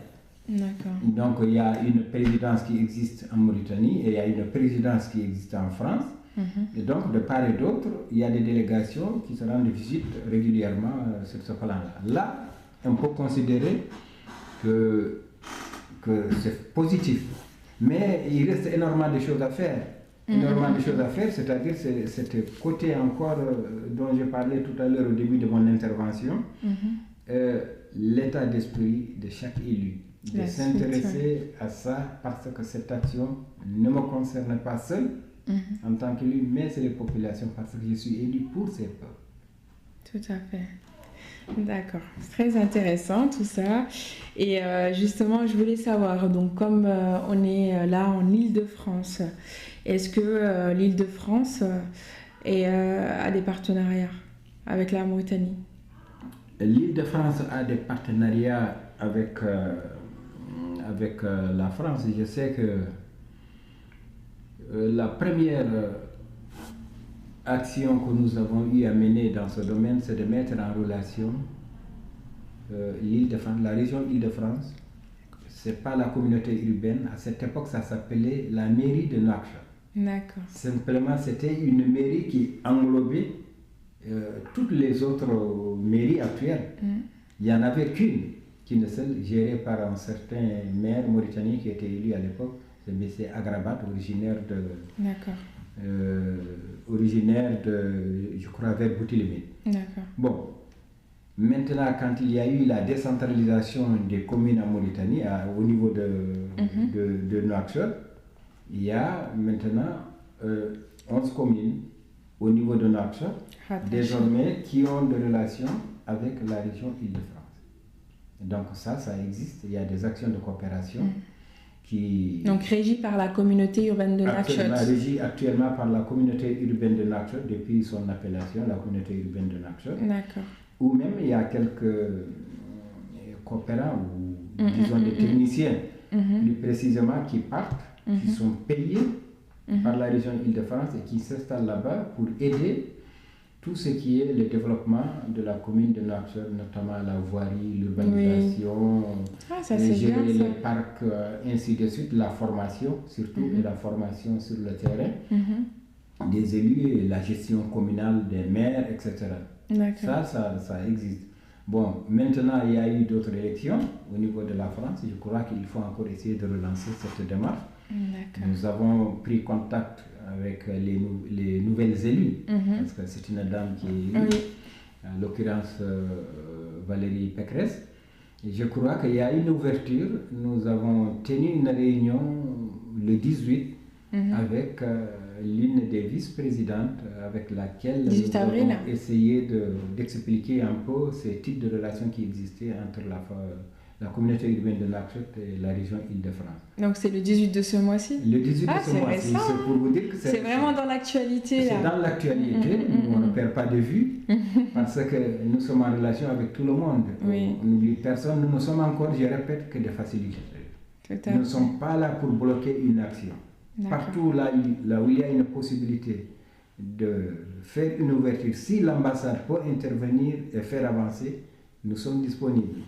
Donc il y a une présidence qui existe en Mauritanie et il y a une présidence qui existe en France. Et donc de part et d'autre, il y a des délégations qui se rendent visite régulièrement sur ce plan-là. Là, on peut considérer que c'est positif. Mais il reste énormément de choses à faire. Énormément de choses à faire, c'est-à-dire c'est côté encore dont j'ai parlé tout à l'heure au début de mon intervention, l'état d'esprit de chaque élu, de s'intéresser à ça parce que cette action ne me concerne pas seul en tant qu'élu, mais c'est les populations parce que je suis élu pour ces peuples. Tout à fait. D'accord, c'est très intéressant tout ça. Et justement, je voulais savoir, donc comme on est là en Île-de-France, est-ce que l'Île-de-France a des partenariats avec la Mauritanie? L'Île-de-France a des partenariats avec la France. Je sais que la première action que nous avons eu à mener dans ce domaine, c'est de mettre en relation l'Île-de-France, la région Île-de-France. Ce n'est pas la communauté urbaine. À cette époque, ça s'appelait la mairie de Nouakchott. D'accord. Simplement, c'était une mairie qui englobait toutes les autres mairies actuelles. Il n'y en avait qu'une qui ne seule, gérée par un certain maire mauritanien qui était élu à l'époque, c'est M. Agrabat, originaire de, je crois, vers Boutilimi. D'accord. Bon, maintenant, quand il y a eu la décentralisation des communes en Mauritanie, au niveau de Nouakchott, il y a maintenant 11 communes au niveau de Nouakchott, désormais, qui ont des relations avec la région Île-de-France. Donc ça existe, il y a des actions de coopération qui... Donc régies par la communauté urbaine de Nouakchott. Régie actuellement par la communauté urbaine de Nouakchott, depuis son appellation, la communauté urbaine de Nouakchott. D'accord. Ou même il y a quelques coopérants ou disons des techniciens, plus précisément, qui partent, qui sont payés par la région Île-de-France et qui s'installent là-bas pour aider tout ce qui est le développement de la commune de Nouakchott, notamment la voirie, l'urbanisation, gérer les parcs, ainsi de suite, la formation surtout, et la formation sur le terrain des élus, et la gestion communale des maires, etc. Ça existe. Bon, maintenant il y a eu d'autres élections au niveau de la France. Je crois qu'il faut encore essayer de relancer cette démarche. Nous avons pris contact avec les nouvelles élues, parce que c'est une dame qui est élue, en l'occurrence Valérie Pécresse. Et je crois qu'il y a une ouverture. Nous avons tenu une réunion le 18 avec l'une des vice-présidentes avec laquelle nous avons essayé d'expliquer un peu ces types de relations qui existaient entre la communauté urbaine de Nouakchott et la région Île-de-France. Donc c'est le 18 de ce mois-ci? Le 18 de ce mois-ci, c'est pour vous dire que c'est vraiment dans l'actualité. C'est dans l'actualité, on ne perd pas de vue, parce que nous sommes en relation avec tout le monde. On n'oublie personne, nous ne sommes encore, je répète, que des facilitateurs. Nous ne sommes pas là pour bloquer une action. Partout là où il y a une possibilité de faire une ouverture, si l'ambassade peut intervenir et faire avancer, nous sommes disponibles.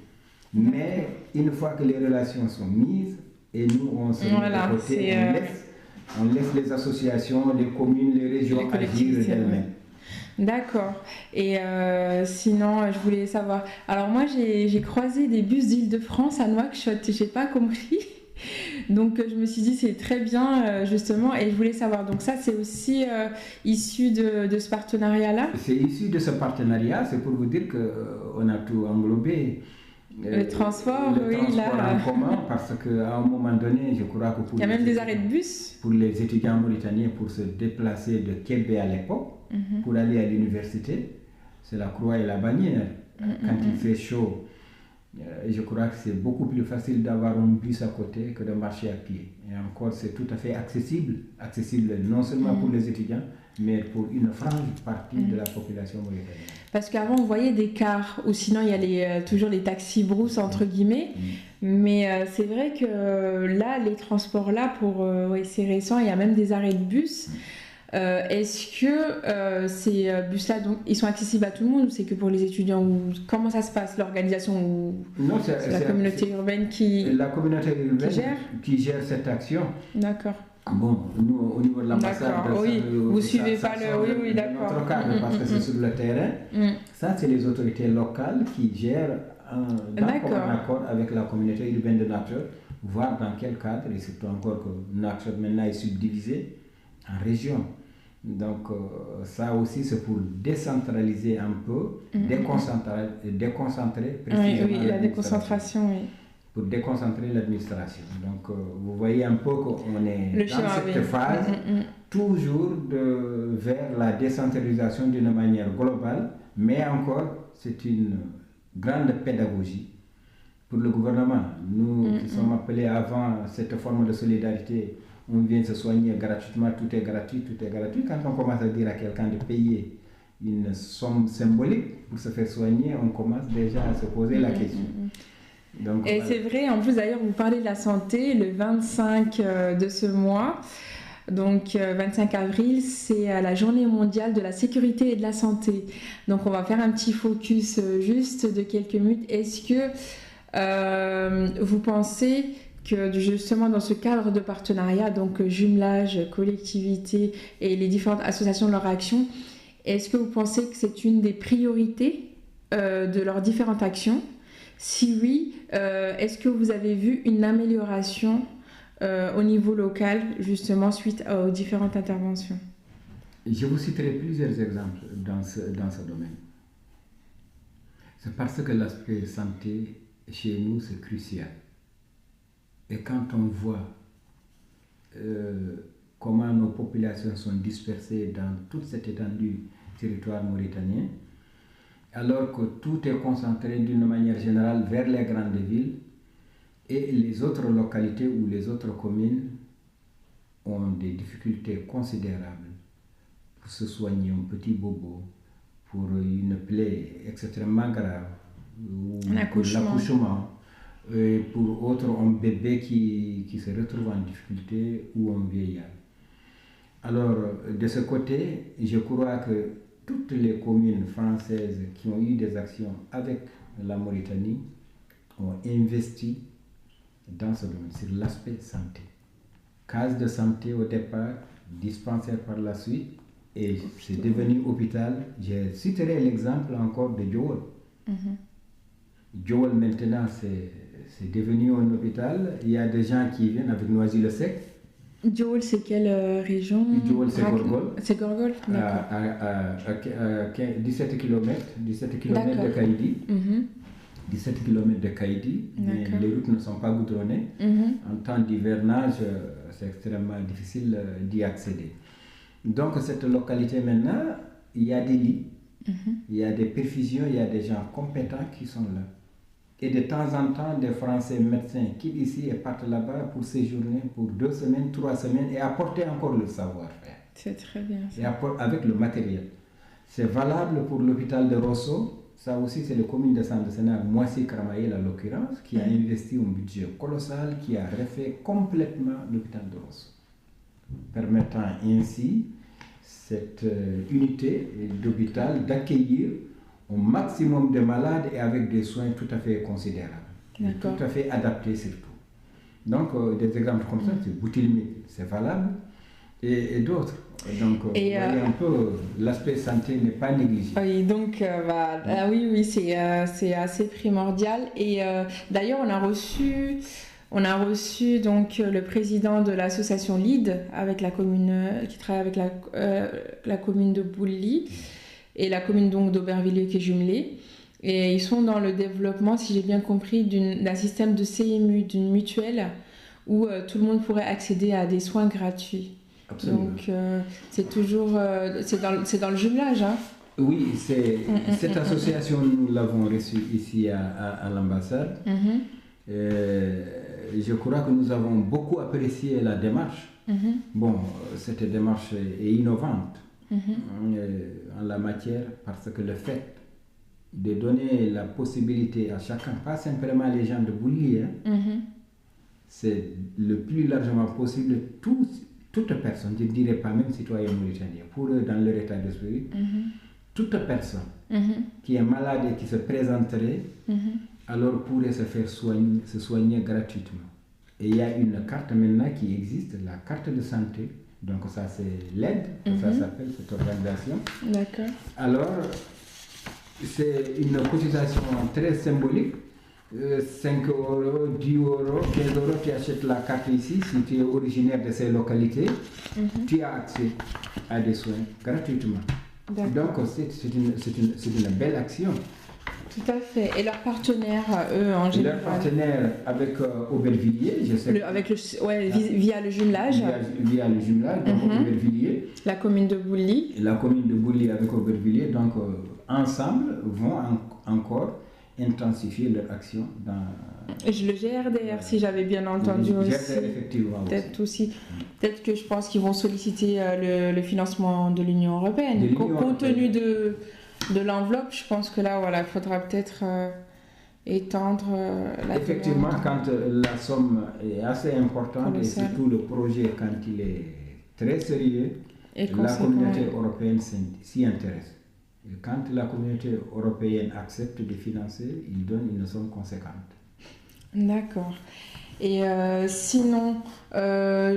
Mais une fois que les relations sont mises, et nous on se met de côté, on laisse les associations, les communes, les régions agir d'elles-mêmes. D'accord. Et sinon, je voulais savoir. Alors moi, j'ai croisé des bus d'Île-de-France à Nouakchott. J'ai pas compris. Donc je me suis dit c'est très bien justement. Et je voulais savoir. Donc ça, c'est aussi issu de ce partenariat-là. C'est issu de ce partenariat. C'est pour vous dire que on a tout englobé. Le transport, le oui, transport là. en commun, parce qu'à un moment donné, je crois que Il y a même des arrêts de bus. pour les étudiants mauritaniens, pour se déplacer de Kébé à l'époque, pour aller à l'université, c'est la croix et la bannière. Quand il fait chaud, je crois que c'est beaucoup plus facile d'avoir un bus à côté que de marcher à pied. Et encore, c'est tout à fait accessible non seulement pour les étudiants, mais pour une frange partie de la population mauritanienne. Parce qu'avant, on voyait des cars, ou sinon il y a toujours les taxis brousses, entre guillemets. Mais c'est vrai que là, les transports là, c'est récent, il y a même des arrêts de bus. Est-ce que ces bus-là, donc, ils sont accessibles à tout le monde ou c'est que pour les étudiants ou comment ça se passe, l'organisation Non, c'est la communauté urbaine qui gère cette action. D'accord. Bon, nous, au niveau de l'ambassade, vous suivez pas le... d'accord. Notre cadre, parce que c'est sur le terrain. Ça, c'est les autorités locales qui gèrent en accord avec la communauté urbaine de Nouakchott, voir dans quel cadre, et surtout encore que Nouakchott maintenant est subdivisé en régions. Donc ça aussi c'est pour décentraliser un peu, déconcentrer précisément. Oui, la déconcentration, oui. Pour déconcentrer l'administration. Donc vous voyez un peu qu'on est dans cette phase toujours vers la décentralisation d'une manière globale, mais encore c'est une grande pédagogie pour le gouvernement. Nous qui sommes appelés avant cette forme de solidarité, on vient se soigner gratuitement, tout est gratuit. Quand on commence à dire à quelqu'un de payer une somme symbolique pour se faire soigner, on commence déjà à se poser la question. Donc, et c'est vrai, en plus d'ailleurs, vous parlez de la santé, le 25 de ce mois, donc 25 avril, c'est la journée mondiale de la sécurité et de la santé. Donc on va faire un petit focus juste de quelques minutes. Est-ce que vous pensez que justement dans ce cadre de partenariat, donc jumelage, collectivité et les différentes associations de leur action, est-ce que vous pensez que c'est une des priorités de leurs différentes actions? Si oui, est-ce que vous avez vu une amélioration au niveau local, justement, suite aux différentes interventions? Je vous citerai plusieurs exemples dans ce domaine. C'est parce que l'aspect santé, chez nous, c'est crucial. Et quand on voit comment nos populations sont dispersées dans toute cette étendue territoire mauritanien, alors que tout est concentré d'une manière générale vers les grandes villes et les autres localités ou les autres communes ont des difficultés considérables pour se soigner un petit bobo, pour une plaie extrêmement grave, ou pour l'accouchement, et pour autre un bébé qui se retrouve en difficulté ou un vieillard. Alors, de ce côté, je crois que toutes les communes françaises qui ont eu des actions avec la Mauritanie ont investi dans ce domaine, sur l'aspect santé. Case de santé au départ, dispensaire par la suite, et c'est devenu hôpital. Je citerai l'exemple encore de Joal. Joal maintenant, c'est devenu un hôpital. Il y a des gens qui viennent avec Noisy-le-Sec. Joal, c'est quelle région? Joal, c'est Gorgol. C'est Gorgol, d'accord. À 17 km de Kaïdi. 17 km de Kaïdi, mais les routes ne sont pas goudronnées. En temps d'hivernage, c'est extrêmement difficile d'y accéder. Donc, cette localité maintenant, il y a des lits, il y a des perfusions, il y a des gens compétents qui sont là. Et de temps en temps, des Français médecins quittent ici et partent là-bas pour séjourner pour 2 semaines, 3 semaines et apporter encore le savoir-faire. C'est très bien. Ça. Et avec le matériel. C'est valable pour l'hôpital de Rosso. Ça aussi, c'est la commune de Sandesena, Moissy Kramaïl à l'occurrence, qui a investi un budget colossal, qui a refait complètement l'hôpital de Rosso, permettant ainsi cette unité d'hôpital d'accueillir au maximum de malades et avec des soins tout à fait considérables, tout à fait adaptés surtout. Donc des exemples comme ça, c'est Boutilmi, c'est valable, et d'autres. Donc, vous voyez un peu, l'aspect santé n'est pas négligé. Oui, donc, oui, c'est assez primordial. Et d'ailleurs, on a reçu donc le président de l'association LEAD avec la commune, qui travaille avec la commune de Bouilly et la commune donc d'Aubervilliers qui est jumelée. Et ils sont dans le développement, si j'ai bien compris, d'un système de CMU, d'une mutuelle, où tout le monde pourrait accéder à des soins gratuits. Absolument. Donc c'est toujours, c'est dans le jumelage, hein. Oui, cette association, nous l'avons reçue ici à l'ambassade. Je crois que nous avons beaucoup apprécié la démarche. Bon, cette démarche est innovante en la matière, parce que le fait de donner la possibilité à chacun, pas simplement les gens de Bouilly, c'est le plus largement possible, toute personne, je ne dirais pas même citoyen mauritanien, pour eux, dans leur état d'esprit, toute personne qui est malade et qui se présenterait, alors pourrait se faire soigner gratuitement. Et il y a une carte maintenant qui existe, la carte de santé. Donc ça c'est l'aide, ça s'appelle cette organisation. D'accord. Alors c'est une cotisation très symbolique. 5 euros, 10 euros, 15 euros, tu achètes la carte ici. Si tu es originaire de ces localités, tu as accès à des soins gratuitement. Donc c'est une belle action. Tout à fait. Et leurs partenaires, eux, en général? Leurs partenaires avec Aubervilliers, je sais. Via le jumelage. Via le jumelage, donc Aubervilliers. La commune de Bouilly. La commune de Bouilly avec Aubervilliers, donc ensemble vont encore intensifier leur action dans... Le GRDR, si j'avais bien entendu aussi. GRDR, effectivement. Peut-être que je pense qu'ils vont solliciter le financement de l'Union européenne. Compte tenu de l'enveloppe, je pense que là, voilà, il faudra peut-être étendre la... Effectivement, quand la somme est assez importante et surtout le projet, quand il est très sérieux, la communauté européenne s'y intéresse. Et quand la communauté européenne accepte de financer, il donne une somme conséquente. D'accord. Et sinon,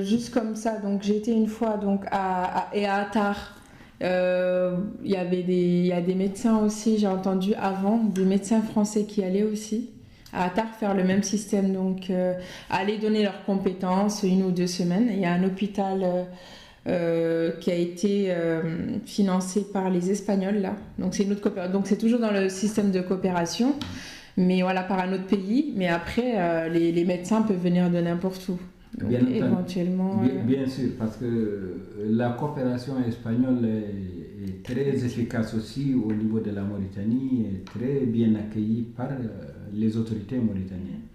juste comme ça, donc j'ai été une fois donc à Attar. Il y a des médecins aussi, j'ai entendu avant, des médecins français qui allaient aussi à Attar faire le même système, donc aller donner leurs compétences 1 ou 2 semaines. Il y a un hôpital qui a été financé par les Espagnols là, donc c'est une autre donc c'est toujours dans le système de coopération, mais voilà, par un autre pays. Mais après les médecins peuvent venir de n'importe où. Donc, bien éventuellement, bien sûr, parce que la coopération espagnole est très efficace aussi au niveau de la Mauritanie et très bien accueillie par les autorités mauritaniennes.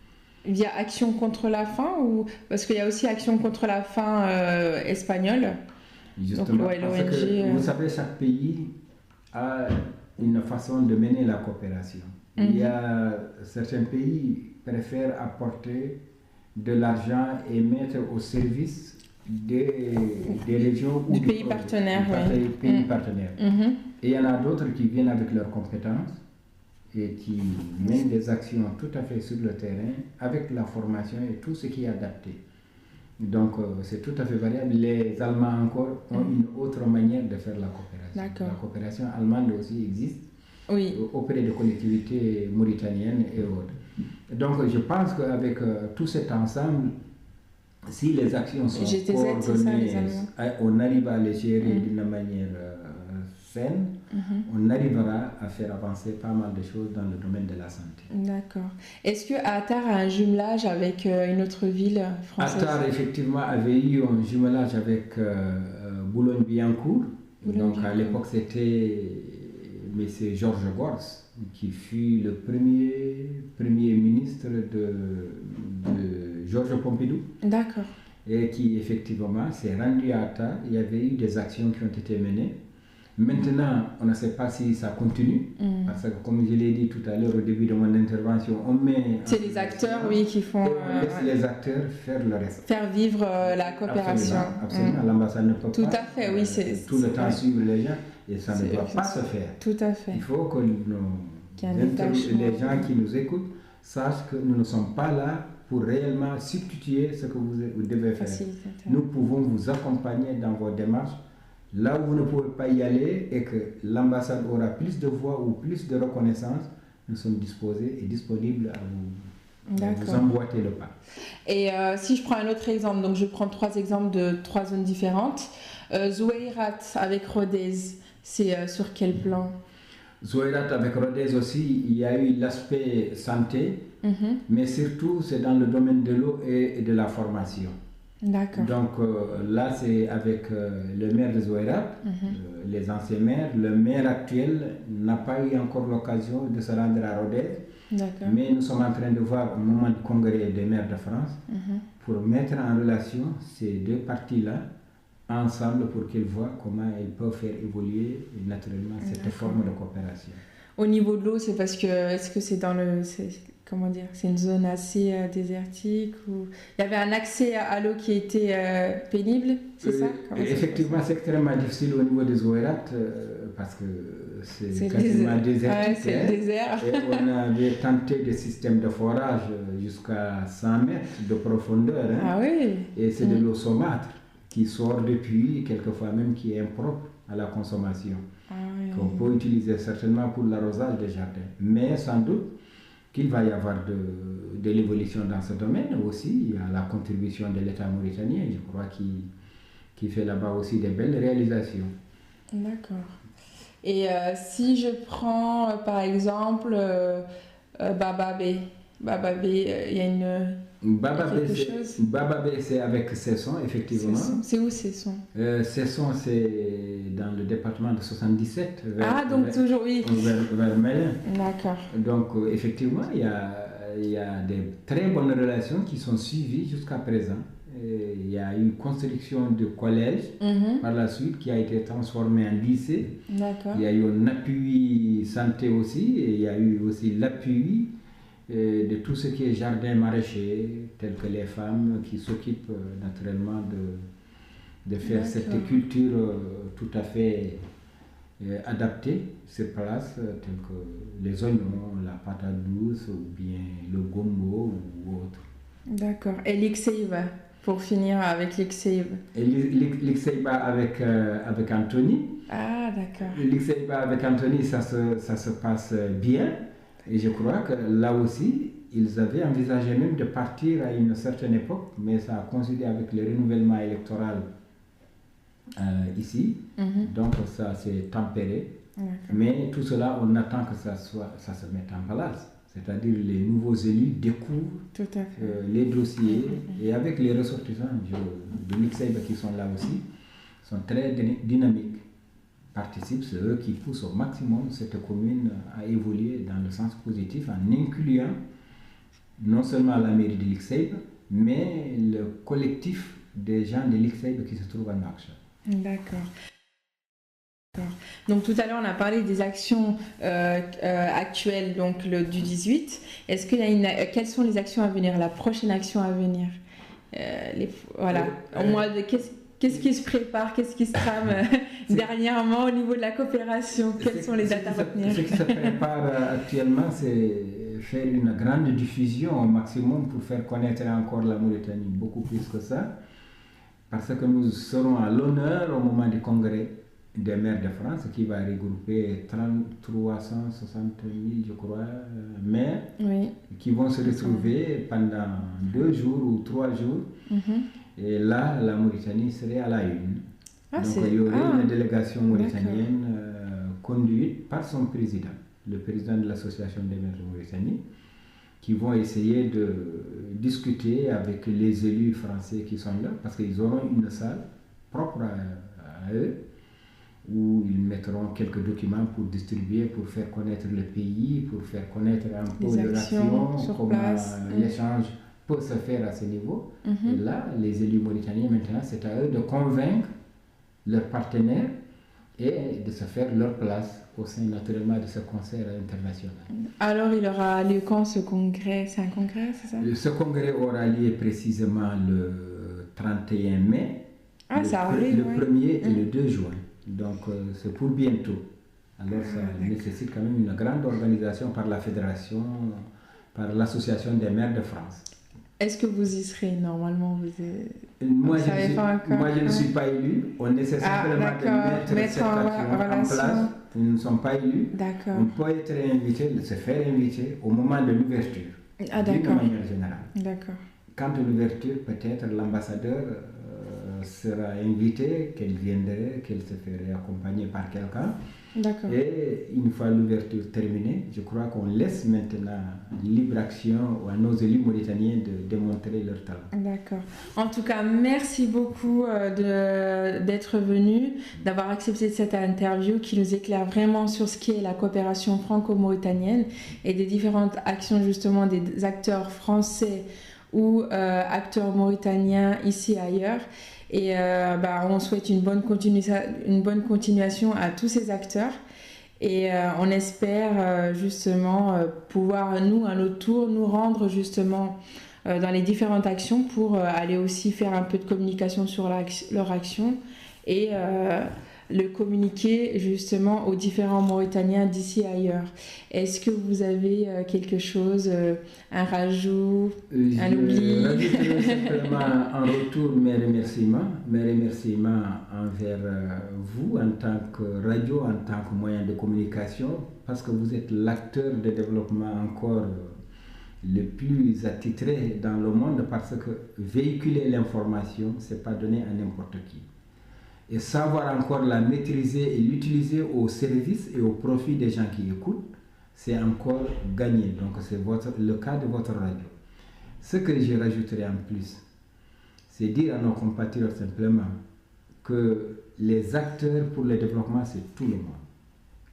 Via Action contre la faim, ou parce qu'il y a aussi Action contre la faim espagnole. Justement, donc, parce que vous savez, chaque pays a une façon de mener la coopération. Il y a certains pays qui préfèrent apporter de l'argent et mettre au service des régions ou du pays partenaire. Pays partenaires. Et il y en a d'autres qui viennent avec leurs compétences et qui mènent des actions tout à fait sur le terrain avec la formation et tout ce qui est adapté. Donc c'est tout à fait variable. Les Allemands encore ont une autre manière de faire la coopération. D'accord. La coopération allemande aussi existe auprès des collectivités mauritaniennes et autres. Donc je pense qu'avec tout cet ensemble, si les actions sont coordonnées, on arrive à les gérer d'une manière saine, on arrivera à faire avancer pas mal de choses dans le domaine de la santé. D'accord. Est-ce que Attar a un jumelage avec une autre ville française? Attar, effectivement, avait eu un jumelage avec Boulogne-Billancourt. Donc à l'époque, c'était M. Georges Gors, qui fut le premier ministre de Georges Pompidou. D'accord. Et qui effectivement s'est rendu à Attar. Il y avait eu des actions qui ont été menées. Maintenant, on ne sait pas si ça continue, parce que comme je l'ai dit tout à l'heure au début de mon intervention, on met... C'est les acteurs, qui font... on laisse les acteurs faire le reste. Faire vivre la coopération. Absolument. L'ambassade ne peut tout pas à fait, oui, tout le temps suivre les gens, et ça ne doit pas se faire. Tout à fait. Il faut que les gens qui nous écoutent sachent que nous ne sommes pas là pour réellement substituer ce que vous devez faire. Nous pouvons vous accompagner dans vos démarches Là où vous ne pouvez pas y aller et que l'ambassade aura plus de voix ou plus de reconnaissance, nous sommes disposés et disponibles à vous emboîter le pas. Et si je prends un autre exemple, donc je prends 3 exemples de 3 zones différentes. Zouairat avec Rodez, c'est sur quel plan? Zouairat avec Rodez aussi, il y a eu l'aspect santé, mais surtout c'est dans le domaine de l'eau et de la formation. D'accord. Donc là c'est avec le maire de Zouairat, les anciens maires. Le maire actuel n'a pas eu encore l'occasion de se rendre à Rodez. Mais nous sommes en train de voir au moment du congrès des maires de France pour mettre en relation ces deux parties-là ensemble pour qu'ils voient comment ils peuvent faire évoluer naturellement cette forme de coopération. Au niveau de l'eau, c'est parce que, est-ce que c'est dans le, comment dire, c'est une zone assez désertique ou il y avait un accès à l'eau qui était pénible, c'est ça? Effectivement, c'est extrêmement difficile au niveau des Zouairat parce que c'est quasiment désertique. Ouais, c'est le désert. Et on avait tenté des systèmes de forage jusqu'à 100 mètres de profondeur. Hein. Ah oui. Et c'est de l'eau saumâtre qui sort des puits, quelquefois même qui est impropre à la consommation. Qu'on peut utiliser certainement pour l'arrosage des jardins. Mais sans doute qu'il va y avoir de l'évolution dans ce domaine aussi. Il y a la contribution de l'État mauritanien, je crois, qui fait là-bas aussi des belles réalisations. D'accord. Et si je prends par exemple Bababé, il y a une... Bababé, c'est avec Cesson, effectivement. C'est où Cesson? Cesson, c'est dans le département de 77. Donc toujours, oui. Vers Melun. D'accord. Donc, effectivement, il y a des très bonnes relations qui sont suivies jusqu'à présent. Il y a eu construction de collège par la suite qui a été transformé en lycée. D'accord. Il y a eu un appui santé aussi, et il y a eu aussi l'appui de tout ce qui est jardin maraîcher, tel que les femmes qui s'occupent naturellement de faire cette culture tout à fait adaptée sur place, tel que les oignons, la patate douce ou bien le gombo ou autre. D'accord. Et l'Ixeiba, pour finir avec l'Ixeiba. Et l'Ixeiba avec Anthony. Ah, d'accord. L'Ixeiba avec Anthony, ça se passe bien. Et je crois que là aussi, ils avaient envisagé même de partir à une certaine époque, mais ça a coïncidé avec le renouvellement électoral ici. Donc ça s'est tempéré. Mais tout cela, on attend que ça se mette en place. C'est-à-dire les nouveaux élus découvrent les dossiers et avec les ressortissants de l'Ixeiba qui sont là aussi, sont très dynamiques. Participent, c'est eux qui poussent au maximum cette commune à évoluer dans le sens positif en incluant non seulement la mairie de l'Ixeiba, mais le collectif des gens de l'Ixeiba qui se trouvent à Nouakchott. D'accord. Donc tout à l'heure on a parlé des actions actuelles donc du 18. Est-ce qu'il y a quelles sont les actions à venir, la prochaine action à venir? Au mois de qu'est-ce qui se prépare, qu'est-ce qui se trame dernièrement au niveau de la coopération? Quelles sont les dates à retenir? Ce qui se prépare actuellement, c'est faire une grande diffusion au maximum pour faire connaître encore la Mauritanie, beaucoup plus que ça, parce que nous serons à l'honneur au moment du congrès des maires de France qui va regrouper 360 000, je crois, maires qui vont se retrouver pendant 2 jours ou 3 jours. Et là, la Mauritanie serait à la une. Donc il y aurait une délégation mauritanienne conduite par son président, le président de l'association des maires de Mauritanie, qui vont essayer de discuter avec les élus français qui sont là, parce qu'ils auront une salle propre à eux, où ils mettront quelques documents pour distribuer, pour faire connaître le pays, pour faire connaître un peu de l'action, comment l'échange peut se faire à ce niveau. Et là, les élus mauritaniens, maintenant, c'est à eux de convaincre leurs partenaires et de se faire leur place au sein naturellement de ce concert international. Alors, il aura lieu quand ce congrès? C'est un congrès, c'est ça? Ce congrès aura lieu précisément le 31 mai, le 1er et le 2 juin. Donc, c'est pour bientôt. Alors, ça nécessite quand même une grande organisation par la fédération, par l'association des maires de France. Est-ce que vous y serez normalement? Moi, savez je, pas encore. moi, je ne suis pas élu. On essaie simplement de d'accord. mettre cette action en place. Nous ne sommes pas élus. D'accord. On peut être invité, se faire inviter au moment de l'ouverture. D'une manière générale. D'accord. Quant à l'ouverture, peut-être l'ambassadeur sera invité, qu'elle viendrait, qu'elle se ferait accompagner par quelqu'un. D'accord. Et une fois l'ouverture terminée, je crois qu'on laisse maintenant libre action à nos élus mauritaniens de démontrer leur talent. D'accord. En tout cas, merci beaucoup d'être venu, d'avoir accepté cette interview qui nous éclaire vraiment sur ce qu'est la coopération franco-mauritanienne et des différentes actions justement des acteurs français ou acteurs mauritaniens ici et ailleurs. Et on souhaite une bonne continuation à tous ces acteurs. Et on espère justement pouvoir, nous, à notre tour, nous rendre justement dans les différentes actions pour aller aussi faire un peu de communication sur leur action et le communiquer justement aux différents Mauritaniens d'ici et ailleurs. Est-ce que vous avez quelque chose, un rajout, un oubli? Je rajouterai simplement en retour mes remerciements envers vous en tant que radio, en tant que moyen de communication, parce que vous êtes l'acteur de développement encore le plus attitré dans le monde, parce que véhiculer l'information, ce n'est pas donné à n'importe qui. Et savoir encore la maîtriser et l'utiliser au service et au profit des gens qui écoutent, c'est encore gagné. Donc c'est le cas de votre radio. Ce que je rajouterai en plus, c'est dire à nos compatriotes simplement que les acteurs pour le développement, c'est tout le monde.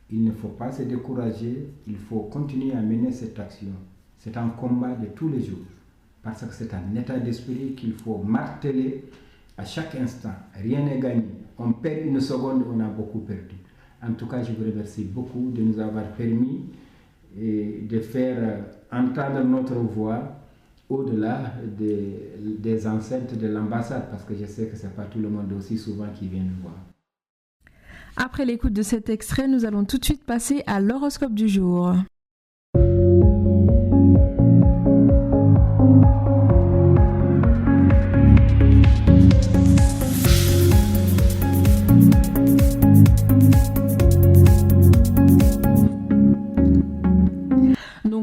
Il ne faut pas se décourager, il faut continuer à mener cette action. C'est un combat de tous les jours, parce que c'est un état d'esprit qu'il faut marteler à chaque instant. Rien n'est gagné. On perd une seconde, on a beaucoup perdu. En tout cas, je vous remercie beaucoup de nous avoir permis de faire entendre notre voix au-delà des enceintes de l'ambassade, parce que je sais que ce n'est pas tout le monde aussi souvent qui vient nous voir. Après l'écoute de cet extrait, nous allons tout de suite passer à l'horoscope du jour.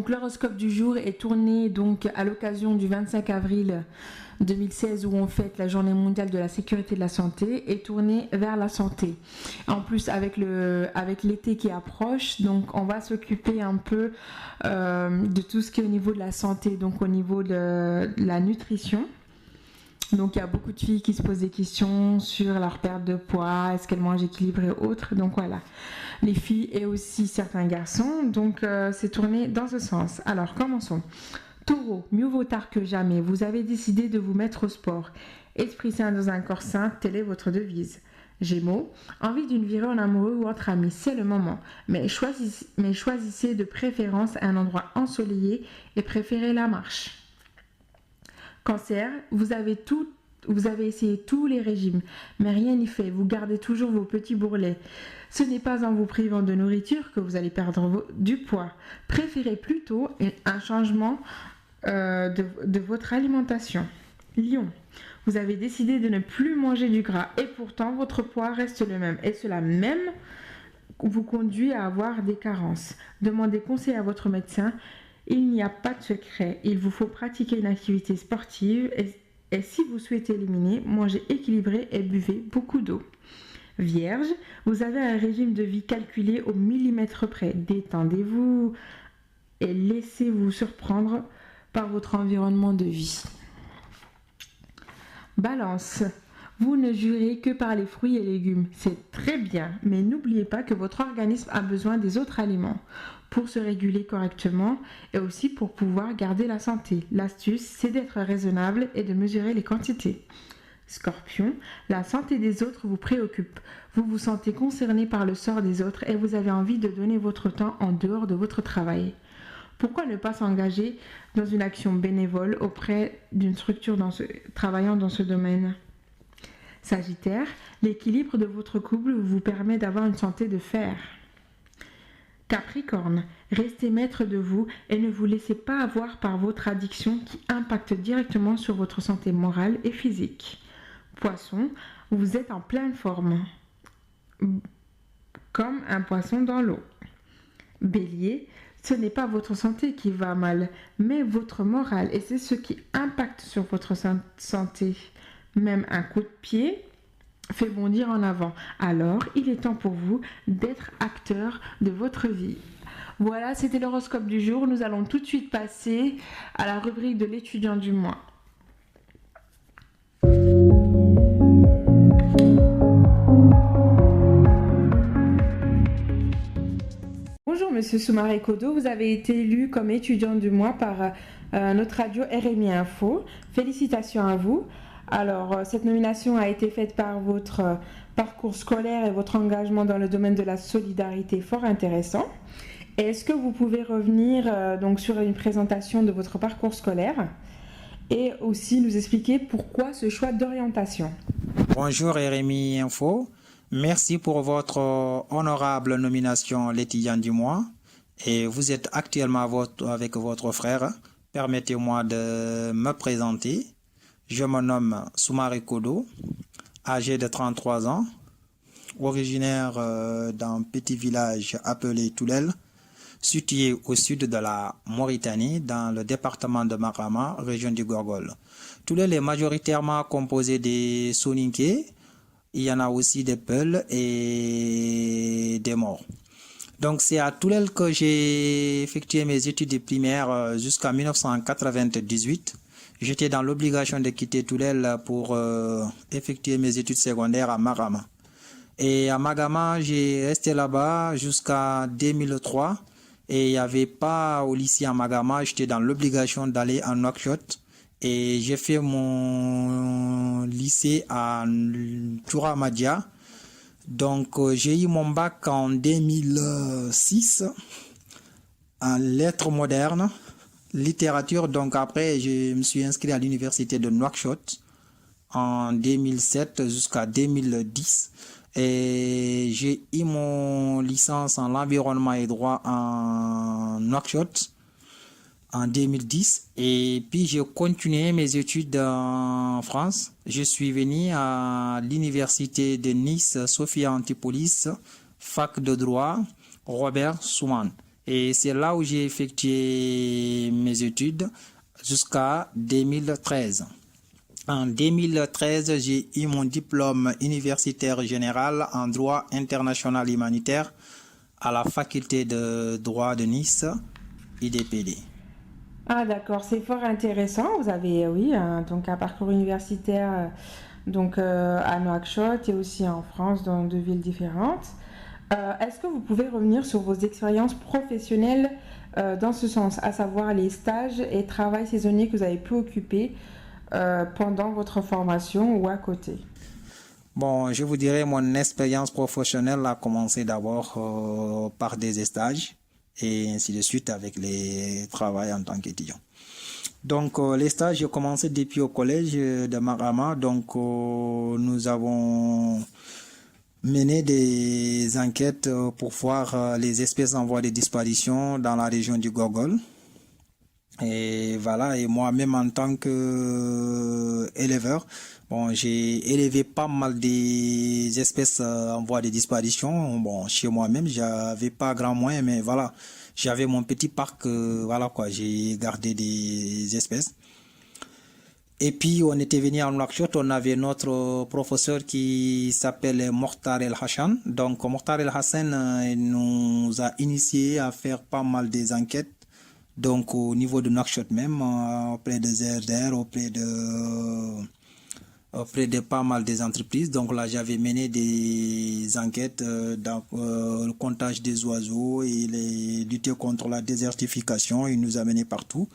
L'horoscope du jour est tourné donc à l'occasion du 25 avril 2016 où on fête la journée mondiale de la sécurité et de la santé, est tourné vers la santé. En plus avec l'été qui approche, donc on va s'occuper un peu de tout ce qui est au niveau de la santé, donc au niveau de la nutrition. Donc il y a beaucoup de filles qui se posent des questions sur leur perte de poids, est-ce qu'elles mangent équilibré et autres. Donc voilà, les filles et aussi certains garçons. Donc c'est tourné dans ce sens. Alors commençons. Taureau, mieux vaut tard que jamais. Vous avez décidé de vous mettre au sport. Esprit sain dans un corps sain, telle est votre devise. Gémeaux, envie d'une virée en amoureux ou entre amis, c'est le moment. Mais choisissez de préférence un endroit ensoleillé et préférez la marche. Cancer, vous avez essayé tous les régimes, mais rien n'y fait, vous gardez toujours vos petits bourrelets. Ce n'est pas en vous privant de nourriture que vous allez perdre du poids. Préférez plutôt un changement de votre alimentation. Lion, vous avez décidé de ne plus manger du gras et pourtant votre poids reste le même. Et cela même vous conduit à avoir des carences. Demandez conseil à votre médecin. Il n'y a pas de secret, il vous faut pratiquer une activité sportive et si vous souhaitez éliminer, mangez équilibré et buvez beaucoup d'eau. Vierge, vous avez un régime de vie calculé au millimètre près. Détendez-vous et laissez-vous surprendre par votre environnement de vie. Balance, vous ne jurez que par les fruits et légumes. C'est très bien, mais n'oubliez pas que votre organisme a besoin des autres aliments pour se réguler correctement et aussi pour pouvoir garder la santé. L'astuce, c'est d'être raisonnable et de mesurer les quantités. Scorpion, la santé des autres vous préoccupe. Vous vous sentez concerné par le sort des autres et vous avez envie de donner votre temps en dehors de votre travail. Pourquoi ne pas s'engager dans une action bénévole auprès d'une structure travaillant dans ce domaine ? Sagittaire, l'équilibre de votre couple vous permet d'avoir une santé de fer. Capricorne, restez maître de vous et ne vous laissez pas avoir par votre addiction qui impacte directement sur votre santé morale et physique. Poisson, vous êtes en pleine forme, comme un poisson dans l'eau. Bélier, ce n'est pas votre santé qui va mal, mais votre morale et c'est ce qui impacte sur votre santé. Même un coup de pied fait bondir en avant. Alors, il est temps pour vous d'être acteur de votre vie. Voilà, c'était l'horoscope du jour. Nous allons tout de suite passer à la rubrique de l'étudiant du mois. Bonjour Monsieur Soumaré Kodo, vous avez été élu comme étudiant du mois par notre radio RMI Info. Félicitations à vous. Alors, cette nomination a été faite par votre parcours scolaire et votre engagement dans le domaine de la solidarité fort intéressant. Est-ce que vous pouvez revenir donc sur une présentation de votre parcours scolaire et aussi nous expliquer pourquoi ce choix d'orientation? Bonjour RMI Info, merci pour votre honorable nomination l'étudiant du mois et vous êtes actuellement avec votre frère. Permettez-moi de me présenter. Je me nomme Soumaré Kodo, âgé de 33 ans, originaire d'un petit village appelé Toulel, situé au sud de la Mauritanie, dans le département de Marama, région du Gorgol. Toulel est majoritairement composé des Soninké, il y en a aussi des Peuls et des Maures. Donc c'est à Toulel que j'ai effectué mes études primaires jusqu'à 1998. J'étais dans l'obligation de quitter Toulel pour effectuer mes études secondaires à Magama. Et à Magama, j'ai resté là-bas jusqu'à 2003. Et il n'y avait pas au lycée à Magama, j'étais dans l'obligation d'aller à Nouakchott. Et j'ai fait mon lycée à Touramadia. Donc j'ai eu mon bac en 2006 en lettres modernes. Littérature, donc après je me suis inscrit à l'université de Nouakchott en 2007 jusqu'à 2010 et j'ai eu mon licence en environnement et droit en Nouakchott en 2010 et puis j'ai continué mes études en France. Je suis venu à l'université de Nice, Sophia Antipolis, fac de droit Robert Souman. Et c'est là où j'ai effectué mes études jusqu'à 2013. En 2013, j'ai eu mon diplôme universitaire général en droit international humanitaire à la faculté de droit de Nice, IDPD. Ah d'accord, c'est fort intéressant. Vous avez, donc un parcours universitaire à Nouakchott et aussi en France dans 2 villes différentes. Est-ce que vous pouvez revenir sur vos expériences professionnelles dans ce sens, à savoir les stages et travail saisonnier que vous avez pu occuper pendant votre formation ou à côté? Bon, je vous dirais, mon expérience professionnelle a commencé d'abord par des stages et ainsi de suite avec les travaux en tant qu'étudiant. Donc, les stages, j'ai commencé depuis au collège de Marama. Donc, nous avons mener des enquêtes pour voir les espèces en voie de disparition dans la région du Gorgol. Et voilà, et moi-même en tant qu'éleveur, bon, j'ai élevé pas mal des espèces en voie de disparition. Bon, chez moi-même, j'avais pas grand moyen, mais voilà, j'avais mon petit parc, voilà quoi, j'ai gardé des espèces. Et puis, on était venu à Nouakchott, on avait notre professeur qui s'appelle Mokhtar El Hassan. Donc, Mokhtar El Hassan nous a initié à faire pas mal des enquêtes. Donc, au niveau de Nouakchott même, auprès de ZRDR, auprès de pas mal des entreprises. Donc là, j'avais mené des enquêtes dans le comptage des oiseaux et lutter contre la désertification. Il nous a menés partout.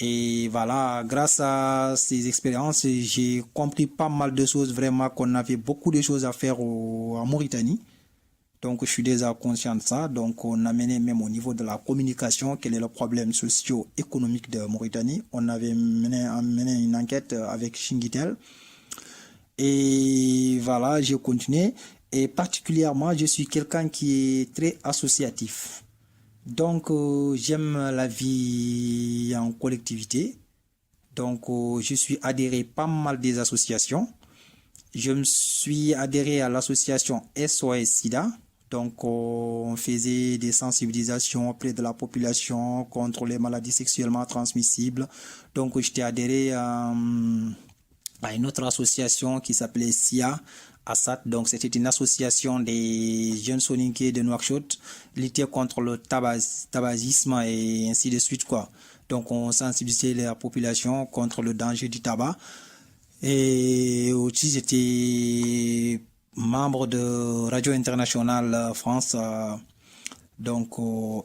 Et voilà, grâce à ces expériences, j'ai compris pas mal de choses, vraiment qu'on avait beaucoup de choses à faire en Mauritanie. Donc je suis déjà conscient de ça. Donc on a mené même au niveau de la communication, quel est le problème socio-économique de Mauritanie. On avait mené une enquête avec Chinguitel. Et voilà, j'ai continué. Et particulièrement, je suis quelqu'un qui est très associatif. Donc, j'aime la vie en collectivité. Donc, je suis adhéré pas mal des associations. Je me suis adhéré à l'association SOS SIDA. Donc, on faisait des sensibilisations auprès de la population contre les maladies sexuellement transmissibles. Donc, j'étais adhéré à une autre association qui s'appelait SIA, ASAT. Donc, c'était une association des jeunes soninké de Nouakchott, lutter contre le tabagisme et ainsi de suite, quoi. Donc, on sensibilisait la population contre le danger du tabac. Et aussi, j'étais membre de Radio Internationale France, donc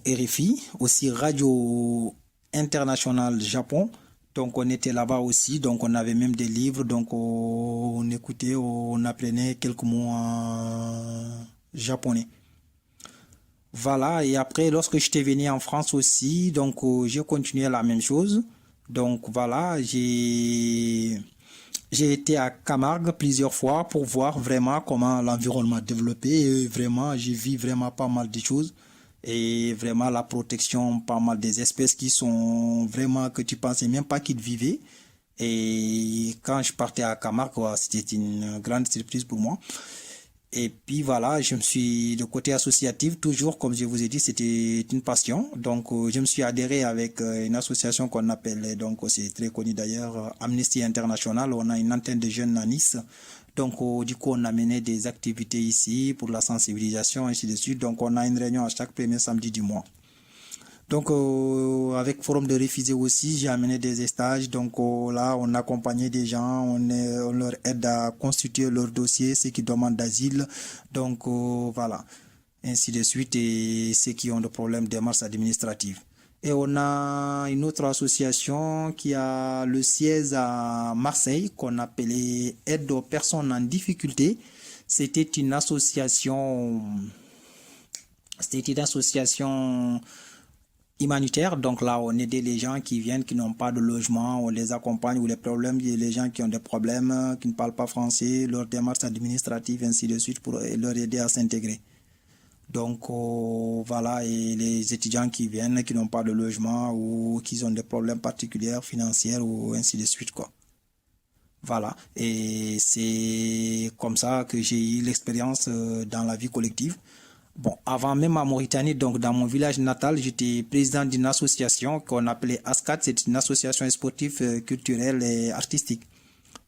RFI, aussi Radio Internationale Japon. Donc on était là-bas aussi, donc on avait même des livres, donc on écoutait, on apprenait quelques mots en japonais. Voilà, et après, lorsque j'étais venu en France aussi, donc j'ai continué la même chose. Donc voilà, j'ai été à Camargue plusieurs fois pour voir vraiment comment l'environnement développé. Et vraiment, j'ai vu vraiment pas mal de choses. Et vraiment la protection, pas mal des espèces qui sont vraiment que tu pensais même pas qu'ils vivaient. Et quand je partais à Camargue, c'était une grande surprise pour moi. Et puis voilà, je me suis de côté associatif, toujours comme je vous ai dit, c'était une passion. Donc je me suis adhéré avec une association qu'on appelle, donc c'est très connu d'ailleurs, Amnesty International. On a une antenne de jeunes à Nice. Donc du coup, on a mené des activités ici pour la sensibilisation, ainsi de suite. Donc on a une réunion à chaque premier samedi du mois. Donc avec Forum de réfugiés aussi, j'ai amené des stages. Donc là, on accompagnait des gens, on leur aide à constituer leur dossier, ceux qui demandent d'asile. Donc voilà, ainsi de suite, et ceux qui ont des problèmes de démarches administratives. Et on a une autre association qui a le siège à Marseille, qu'on appelait Aide aux personnes en difficulté. C'était une association humanitaire. Donc là, on aidait les gens qui viennent, qui n'ont pas de logement, on les accompagne, ou les problèmes, les gens qui ont des problèmes, qui ne parlent pas français, leurs démarches administratives, ainsi de suite, pour leur aider à s'intégrer. Donc voilà, et les étudiants qui viennent, qui n'ont pas de logement ou qui ont des problèmes particuliers financiers ou ainsi de suite, quoi. Voilà, et c'est comme ça que j'ai eu l'expérience dans la vie collective. Bon, avant même à Mauritanie, donc dans mon village natal, j'étais président d'une association qu'on appelait ASCAT. C'est une association sportive, culturelle et artistique.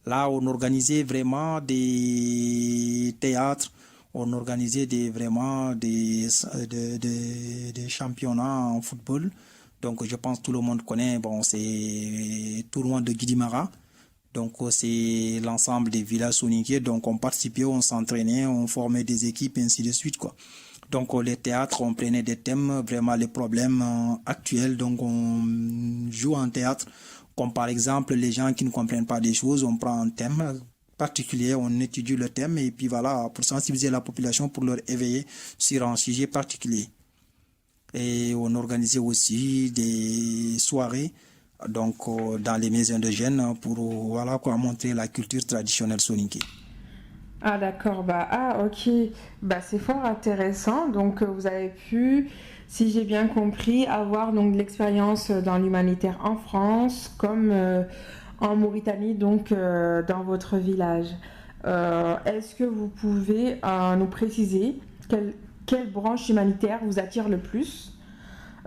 Là, on organisait vraiment des théâtres, on organisait vraiment des championnats en football. Donc, je pense que tout le monde connaît, bon, c'est Tournoi de Guidimara. Donc, c'est l'ensemble des villages soninké. Donc, on participait, on s'entraînait, on formait des équipes, ainsi de suite, quoi. Donc, les théâtres, on prenait des thèmes, vraiment les problèmes actuels. Donc, on joue en théâtre, comme par exemple les gens qui ne comprennent pas des choses. On prend un thème particulier, on étudie le thème et puis voilà, pour sensibiliser la population, pour leur éveiller sur un sujet particulier. Et on organisait aussi des soirées, donc dans les maisons de jeunes, pour voilà quoi, montrer la culture traditionnelle soninké. Ah d'accord, ok, c'est fort intéressant. Donc vous avez pu, si j'ai bien compris, avoir donc de l'expérience dans l'humanitaire en France comme en Mauritanie, donc dans votre village. Est-ce que vous pouvez nous préciser quelle branche humanitaire vous attire le plus?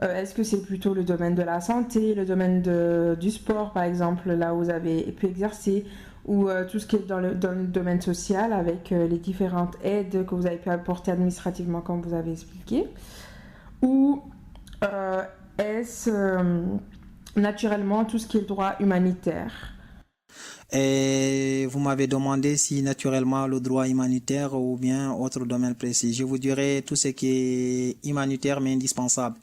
Est-ce que c'est plutôt le domaine de la santé, le domaine du sport par exemple, là où vous avez pu exercer, ou tout ce qui est dans le domaine social avec les différentes aides que vous avez pu apporter administrativement comme vous avez expliqué, ou est-ce naturellement tout ce qui est le droit humanitaire? Et vous m'avez demandé si naturellement le droit humanitaire ou bien autre domaine précis. Je vous dirais tout ce qui est humanitaire mais indispensable.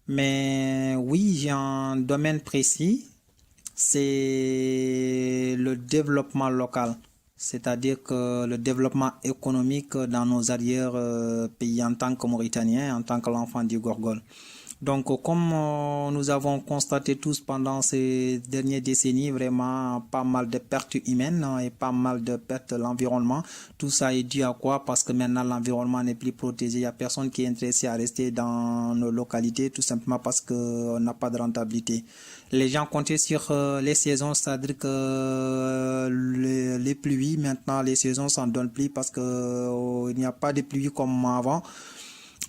Mais oui, j'ai un domaine précis, c'est le développement local, c'est-à-dire que le développement économique dans nos arrière pays en tant que Mauritaniens, en tant que l'enfant du Gorgol. Donc, comme nous avons constaté tous pendant ces dernières décennies, vraiment pas mal de pertes humaines et pas mal de pertes de l'environnement. Tout ça est dû à quoi? Parce que maintenant, l'environnement n'est plus protégé. Il n'y a personne qui est intéressé à rester dans nos localités, tout simplement parce qu'on n'a pas de rentabilité. Les gens comptaient sur les saisons, c'est-à-dire que les pluies, maintenant, les saisons s'en donnent plus parce que il n'y a pas de pluie comme avant.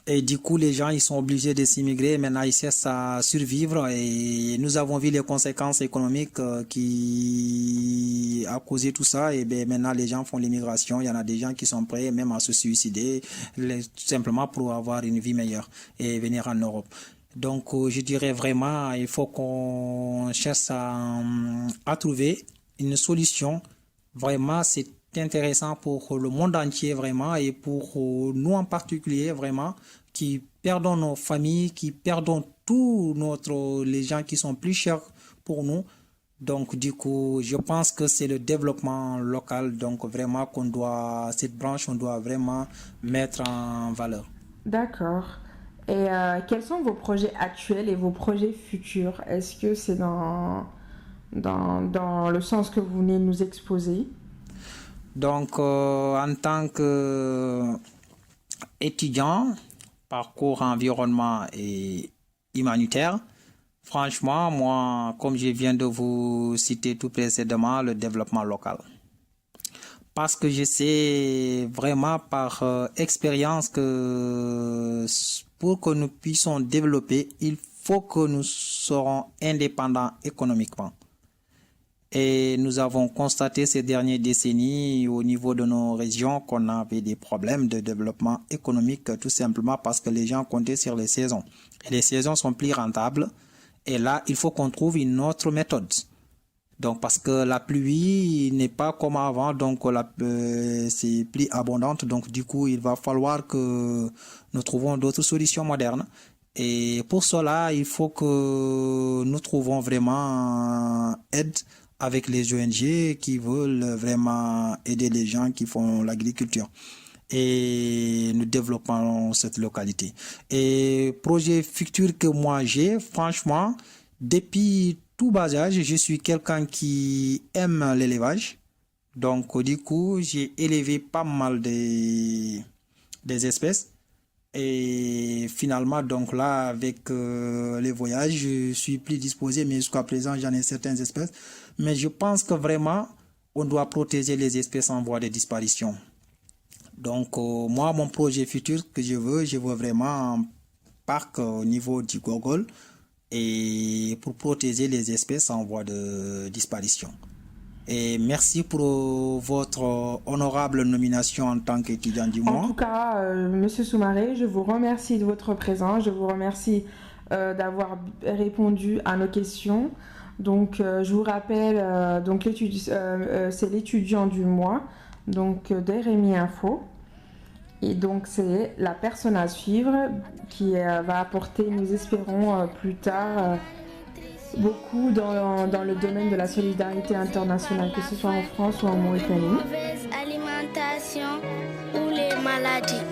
Et du coup, les gens, ils sont obligés de s'immigrer. Maintenant, ils cessent à survivre. Et nous avons vu les conséquences économiques qui a causé tout ça. Et bien, maintenant, les gens font l'immigration. Il y en a des gens qui sont prêts même à se suicider, tout simplement pour avoir une vie meilleure et venir en Europe. Donc, je dirais vraiment, il faut qu'on cherche à trouver une solution. Vraiment, c'est intéressant pour le monde entier vraiment et pour nous en particulier vraiment qui perdons nos familles, qui perdons les gens qui sont plus chers pour nous. Donc du coup, je pense que c'est le développement local, donc vraiment cette branche, on doit vraiment mettre en valeur. D'accord. Et quels sont vos projets actuels et vos projets futurs? Est-ce que c'est dans le sens que vous venez de nous exposer? Donc, en tant qu'étudiant, parcours environnement et humanitaire, franchement, moi, comme je viens de vous citer tout précédemment, le développement local. Parce que je sais vraiment par expérience que pour que nous puissions développer, il faut que nous serons indépendants économiquement. Et nous avons constaté ces dernières décennies au niveau de nos régions qu'on avait des problèmes de développement économique tout simplement parce que les gens comptaient sur les saisons. Et les saisons sont plus rentables. Et là, il faut qu'on trouve une autre méthode. Donc, parce que la pluie n'est pas comme avant, donc c'est plus abondante. Donc, du coup, il va falloir que nous trouvions d'autres solutions modernes. Et pour cela, il faut que nous trouvions vraiment aide avec les ONG qui veulent vraiment aider les gens qui font l'agriculture. Et nous développons cette localité. Et projet futur que moi j'ai, franchement, depuis tout bas âge, je suis quelqu'un qui aime l'élevage. Donc, du coup, j'ai élevé pas mal des espèces. Et finalement, donc là, avec les voyages, je suis plus disposé, mais jusqu'à présent, j'en ai certaines espèces. Mais je pense que vraiment, on doit protéger les espèces en voie de disparition. Donc, moi, mon projet futur que je veux vraiment un parc au niveau du Gogol et pour protéger les espèces en voie de disparition. Et merci pour votre honorable nomination en tant qu'étudiant du mois. En tout cas, Monsieur Soumaré, je vous remercie de votre présence. Je vous remercie d'avoir répondu à nos questions. Donc, je vous rappelle, c'est l'étudiant du mois, donc d'RMI Info. Et donc, c'est la personne à suivre qui va apporter, nous espérons, plus tard, beaucoup dans le domaine de la solidarité internationale, que ce soit en France ou en Mauritanie. Mauvaise alimentation ou les maladies.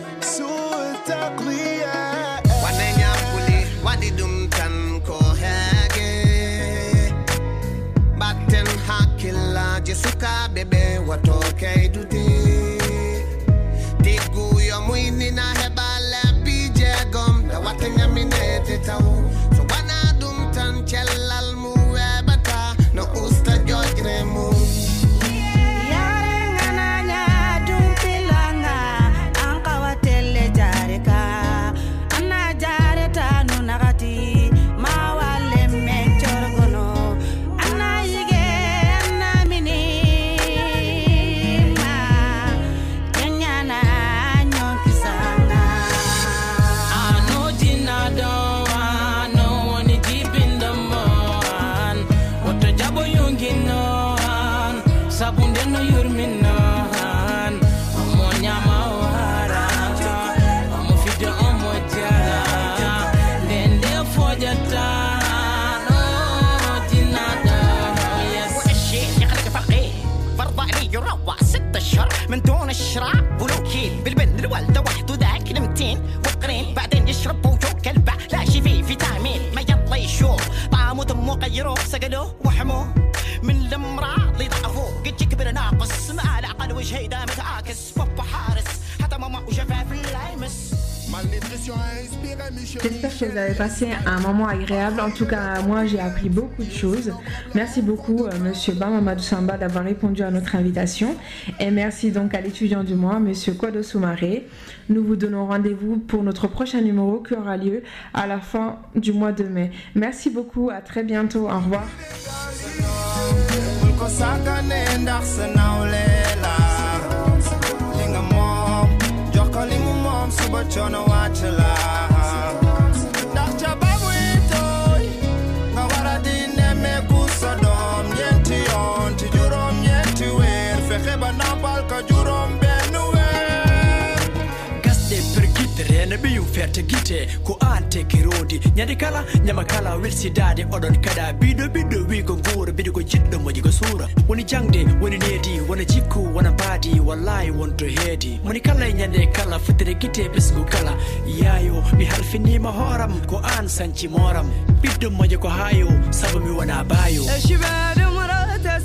من دون الشراع بالبن الوالدة وحده ذاك كلمتين وقرين بعدين يشرب وجو كلبة لا شي فيه فيتامين غيروا سقلوا وحموا من المرأة اللي ضعفوا قد كبر ناقص ما على عقل وجهي دام متعاكس بابا حارس حتى ماما وجفاف لا يمس. J'espère que vous avez passé un moment agréable. En tout cas, moi, j'ai appris beaucoup de choses. Merci beaucoup, Monsieur Bamamadou Samba, d'avoir répondu à notre invitation. Et merci donc à l'étudiant du mois, Monsieur Kodo Soumaré. Nous vous donnons rendez-vous pour notre prochain numéro qui aura lieu à la fin du mois de mai. Merci beaucoup. À très bientôt. Au revoir. Suba chono wachela Dr. Babuito Ngawara dine me kusadom Yenti on ti jurom yenti wer Fekheba napal ka jurom benuwer Gasde pergitre ne biyu ferte gite ko ante kirodi nyadi kala nyama kala wilsi dade odon kada bido wi ko ngura bido ko jiddo moji ko sura woni jangde woni nedi woni jikku wona badi wallahi wonto hedi woni kala nyande kala futere gite besgo kala yayo mi halfini ma horam ko an sanci moram biddo moji ko hayo sabu mi wona bayo eshibadu marata